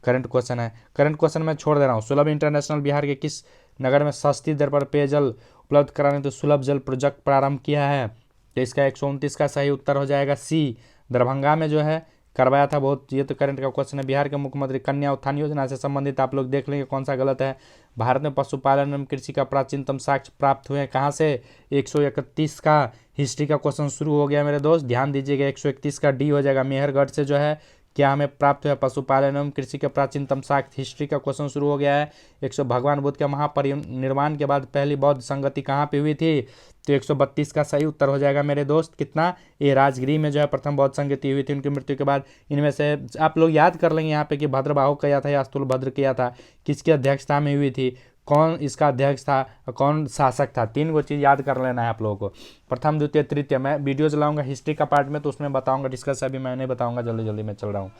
करंट क्वेश्चन है। करंट क्वेश्चन मैं छोड़ दे रहा हूँ। सुलभ इंटरनेशनल बिहार के किस नगर में सस्ती दर पर पेयजल उपलब्ध कराने तो सुलभ जल प्रोजेक्ट प्रारंभ किया है, तो इसका 129 का सही उत्तर हो जाएगा सी, दरभंगा में जो है करवाया था बहुत, ये तो करंट का क्वेश्चन है। बिहार के मुख्यमंत्री कन्या उत्थान योजना से संबंधित आप लोग देख लेंगे कौन सा गलत है। भारत में पशुपालन एवं कृषि का प्राचीनतम साक्ष्य प्राप्त हुए हैं कहाँ से, 131 का हिस्ट्री का क्वेश्चन शुरू हो गया मेरे दोस्त, ध्यान दीजिएगा। 131 का डी हो जाएगा, मेहरगढ़ से जो है क्या हमें प्राप्त हुआ, पशुपालन एवं कृषि के प्राचीनतम साक्ष्य, हिस्ट्री का क्वेश्चन शुरू हो गया है। 100 भगवान बुद्ध के महापरिनिर्वाण के बाद पहली बौद्ध संगति कहाँ पे हुई थी, तो 132 का सही उत्तर हो जाएगा मेरे दोस्त, कितना, ये राजगिरी में जो है प्रथम बौद्ध संगति हुई थी उनकी मृत्यु के बाद। इनमें से आप लोग याद कर लेंगे यहाँ पे कि भद्रबाहु किया था या स्थूलभद्र किया था, किसकी अध्यक्षता में हुई थी, कौन इसका अध्यक्ष था, कौन शासक था, 3 गो चीज़ याद कर लेना है आप लोगों को। प्रथम द्वितीय तृतीय मैं वीडियो चलाऊंगा हिस्ट्री का पार्ट में, तो उसमें बताऊंगा, डिस्कस अभी मैं नहीं बताऊंगा, जल्दी जल्दी मैं चल रहा हूँ।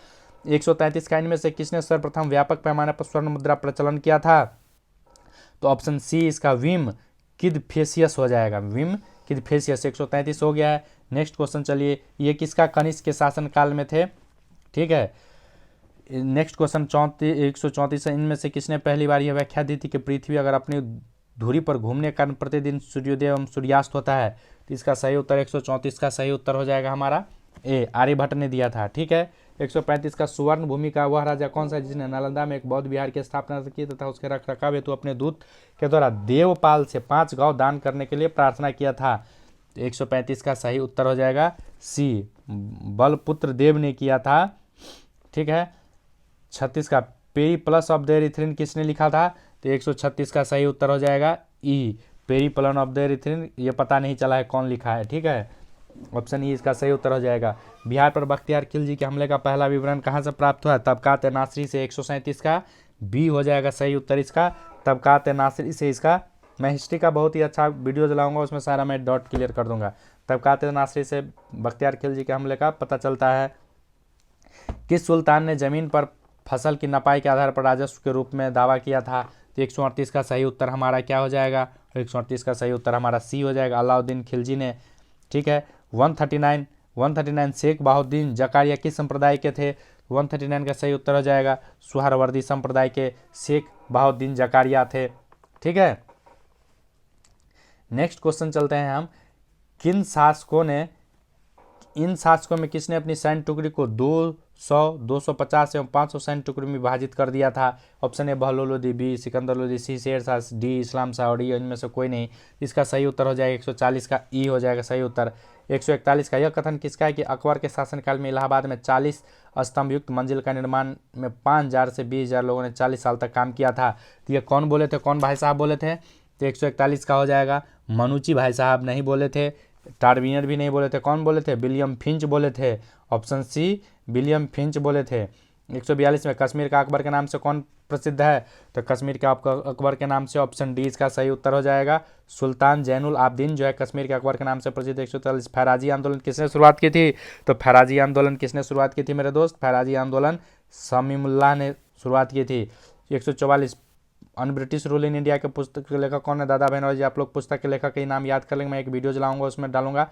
133 का इनमें से किसने सर्वप्रथम व्यापक पैमाने पर स्वर्ण मुद्रा प्रचलन किया था, तो ऑप्शन सी इसका विम किदफेसियस हो जाएगा, विम किदफेसियस। 133 हो गया है। नेक्स्ट क्वेश्चन चलिए, ये किसका कनिष्क के शासनकाल में थे, ठीक है। नेक्स्ट क्वेश्चन 134 इनमें से किसने पहली बार यह व्याख्या दी थी कि पृथ्वी अगर अपनी धुरी पर घूमने के कारण प्रतिदिन सूर्योदय एवं सूर्यास्त होता है? तो इसका सही उत्तर 134 का सही उत्तर हो जाएगा हमारा ए, आर्यभट्ट ने दिया था। ठीक है। 135 का सुवर्ण भूमि का वह राजा कौन सा है जिसने नालंदा में एक बौद्ध विहार की स्थापना की तथा उसके रख रखाव हेतु अपने दूत के द्वारा देवपाल से 5 गांव दान करने के लिए प्रार्थना किया था? तो 135 का सही उत्तर हो जाएगा सी, बलपुत्र देव ने किया था। ठीक है। 36 का periplus of the Erythraean किसने लिखा था? तो 136 का सही उत्तर हो जाएगा E, Periplus of the Erythraean. ये पता नहीं चला है कौन लिखा है। ठीक है। ऑप्शन ई इसका सही उत्तर हो जाएगा। बिहार पर बख्तियार खिलजी के हमले का पहला विवरण कहाँ से प्राप्त हुआ? तबकात नासरी से। 137 का बी हो जाएगा सही उत्तर इसका, तबकात नासरी से। इसका मैं हिस्ट्री का बहुत ही अच्छा वीडियो चलाऊंगा, उसमें सारा मैं डॉट क्लियर कर दूंगा। तबकात नासरी से बख्तियार खिलजी के हमले का पता चलता है। किस सुल्तान ने जमीन पर फसल की नपाई के आधार पर राजस्व के रूप में दावा किया था? तो 138 का सही उत्तर हमारा क्या हो जाएगा? 138 का सही उत्तर हमारा सी हो जाएगा, अलाउद्दीन खिलजी ने। ठीक है। 139 शेख बहाउद्दीन जकारिया किस संप्रदाय के थे? 139 का सही उत्तर हो जाएगा सुहरावर्दी संप्रदाय के शेख बहाउद्दीन जकारिया थे। ठीक है। नेक्स्ट क्वेश्चन चलते हैं हम। इन शासकों में किसने अपनी सैन्य टुकड़ी को 200, 250 एवं 500 सैन्य टुकड़ी में विभाजित कर दिया था? Option A Bahlol Lodi, B Sikandar Lodi, C Sher Shah, D Islam Shah, D इनमें से कोई नहीं। इसका सही उत्तर हो जाएगा 140 का ई हो जाएगा सही उत्तर। 141 का यह कथन किसका है कि अकबर के शासनकाल में इलाहाबाद में 40 स्तंभ युक्त मंजिल का निर्माण में 5000 से 20,000 लोगों ने 40 साल तक काम किया था? तो ये कौन बोले थे, कौन भाई साहब बोले थे? तो 141 का हो जाएगा मनुची भाई साहब नहीं बोले थे, टार्बियर भी नहीं बोले थे। कौन बोले थे? विलियम फिंच बोले थे। ऑप्शन सी, विलियम फिंच बोले थे। 142 में कश्मीर का अकबर के नाम से कौन प्रसिद्ध है? तो कश्मीर का अकबर के नाम से ऑप्शन डी इसका सही उत्तर हो जाएगा सुल्तान जैनुल आबदीन जो है कश्मीर के अकबर के नाम से प्रसिद्ध। 143 फैराजी आंदोलन किसने शुरुआत की थी? तो फैराजी आंदोलन किसने शुरुआत की थी मेरे दोस्त? फैराजी आंदोलन शमीमुल्लाह ने शुरुआत की थी। 144 un British rule in India के पुस्तक के लेखक कौन है? दादा बहनों जी, आप लोग पुस्तक के लेखक के नाम याद कर लेंगे, मैं एक वीडियो चलाऊंगा उसमें डालूंगा।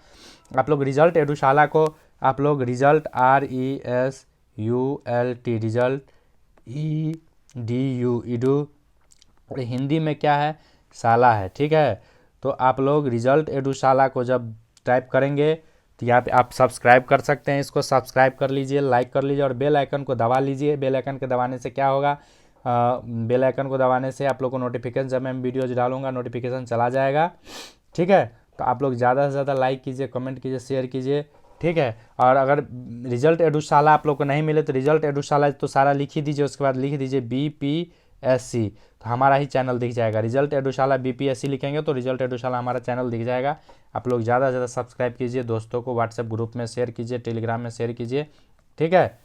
आप लोग रिजल्ट एडुशाला को आप लोग result RESULT result EDU इडू Hindi में क्या है? शाला है। ठीक है। तो आप लोग रिजल्ट एडुशाला को जब टाइप करेंगे तो यहाँ पे आप सब्सक्राइब कर सकते हैं, इसको सब्सक्राइब कर लीजिए, लाइक कर लीजिए और बेल आइकन को दबा लीजिए। बेल आइकन के दबाने से क्या होगा? बेल आइकन को दबाने से आप लोग को नोटिफिकेशन, जब मैं वीडियोज डालूंगा नोटिफिकेशन चला जाएगा। ठीक है। तो आप लोग ज़्यादा से ज़्यादा लाइक कीजिए, कमेंट कीजिए, शेयर कीजिए। ठीक है। और अगर रिजल्ट एडुशाला आप लोग को नहीं मिले तो रिजल्ट एडुशाला तो सारा लिख ही दीजिए, उसके बाद लिख दीजिए BPSC, तो हमारा ही चैनल दिख जाएगा। रिजल्ट एडुशाला BPSC लिखेंगे तो रिजल्ट एडुशाला हमारा चैनल दिख जाएगा। आप लोग ज़्यादा से ज़्यादा सब्सक्राइब कीजिए, दोस्तों को व्हाट्सएप ग्रुप में शेयर कीजिए, टेलीग्राम में शेयर कीजिए। ठीक है।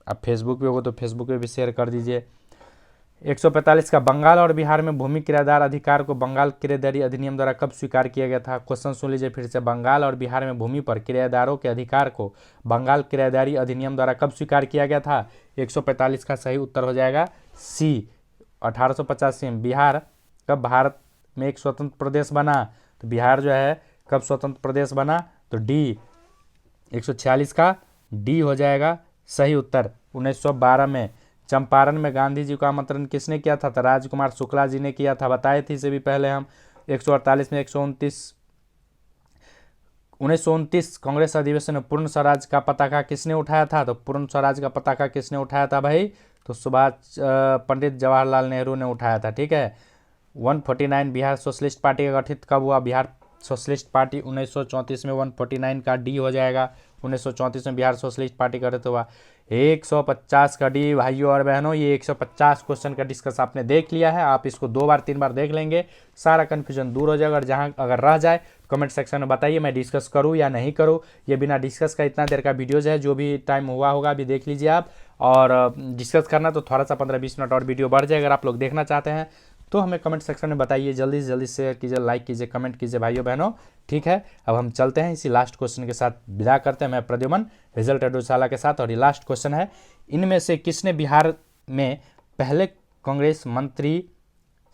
अब फेसबुक पे होगा तो फेसबुक पे भी शेयर कर दीजिए। 145 का बंगाल और बिहार में भूमि किराएदार अधिकार को बंगाल किराएदारी अधिनियम द्वारा कब स्वीकार किया गया था? क्वेश्चन सुन लीजिए फिर से। बंगाल और बिहार में भूमि पर किराएदारों के अधिकार को बंगाल किराएदारी अधिनियम द्वारा कब स्वीकार किया गया था? 145 का सही उत्तर हो जाएगा सी, 1885 में। बिहार कब भारत में एक स्वतंत्र प्रदेश बना? तो बिहार जो है कब स्वतंत्र प्रदेश बना? तो डी, 146 का डी हो जाएगा सही उत्तर, 1912 में। चंपारण में गांधी जी का आमंत्रण किसने किया था? तो राजकुमार शुक्ला जी ने किया था, बताए थे इसे भी पहले हम। 148 में 1929 कांग्रेस अधिवेशन में पूर्ण स्वराज का पताका किसने उठाया था? तो पूर्ण स्वराज का पताका किसने उठाया था भाई? तो सुभाष पंडित जवाहरलाल नेहरू ने उठाया था। ठीक है। 149 बिहार सोशलिस्ट पार्टी का गठित कब हुआ? बिहार सोशलिस्ट पार्टी 1934 में। 149 का डी हो जाएगा, 1934 में बिहार सोशलिस्ट पार्टी गठित हुआ। 150 का डी भाइयों और बहनों, ये 150 क्वेश्चन का डिस्कस आपने देख लिया है। आप इसको 2 बार 3 बार देख लेंगे, सारा कन्फ्यूजन दूर हो जाएगा। और जहां अगर रह जाए कमेंट सेक्शन में बताइए, मैं डिस्कस करूं या नहीं करूं। ये बिना डिस्कस का इतना देर का वीडियोज है, जो भी टाइम हुआ होगा अभी देख लीजिए आप। और डिस्कस करना तो थोड़ा सा 15-20 मिनट और वीडियो बढ़ जाए। अगर आप लोग देखना चाहते हैं तो हमें कमेंट सेक्शन में बताइए, जल्दी से जल्दी शेयर कीजिए, लाइक कीजिए, कमेंट कीजिए भाइयों बहनों। ठीक है। अब हम चलते हैं इसी लास्ट क्वेश्चन के साथ विदा करते हैं, मैं प्रद्युमन रिजल्ट एडुशाला के साथ। और ये लास्ट क्वेश्चन है, इनमें से किसने बिहार में पहले कांग्रेस मंत्री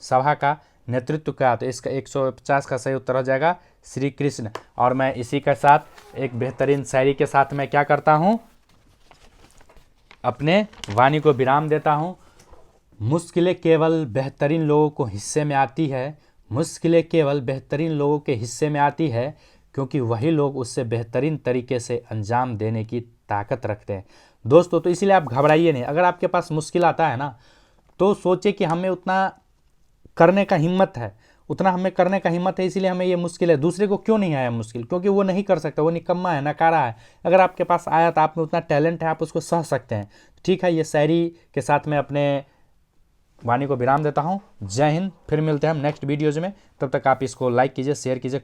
सभा का नेतृत्व किया? तो इसका 150 का सही उत्तर हो जाएगा श्री कृष्ण। और मैं इसी के साथ एक बेहतरीन शायरी के साथ मैं क्या करता हूँ, अपने वाणी को विराम देता हूँ। मुश्किलें केवल बेहतरीन लोगों को हिस्से में आती है, मुश्किलें केवल बेहतरीन लोगों के हिस्से में आती है, क्योंकि वही लोग उससे बेहतरीन तरीके से अंजाम देने की ताकत रखते हैं। दोस्तों, तो इसीलिए आप घबराइए नहीं। अगर आपके पास मुश्किल आता है ना, तो सोचिए कि हमें उतना करने का हिम्मत है, उतना हमें करने का हिम्मत है, इसीलिए हमें ये मुश्किल है। दूसरे को क्यों नहीं आया मुश्किल? क्योंकि वो नहीं कर सकता, वो निकम्मा है, नकारा है। अगर आपके पास आया तो आप में उतना टैलेंट है, आप उसको सह सकते हैं। ठीक है, ये शायरी के साथ मैं अपने वाणी को विराम देता हूँ। जय हिंद। फिर मिलते हैं हम नेक्स्ट वीडियोज़ में। तब तक आप इसको लाइक कीजिए, शेयर कीजिए।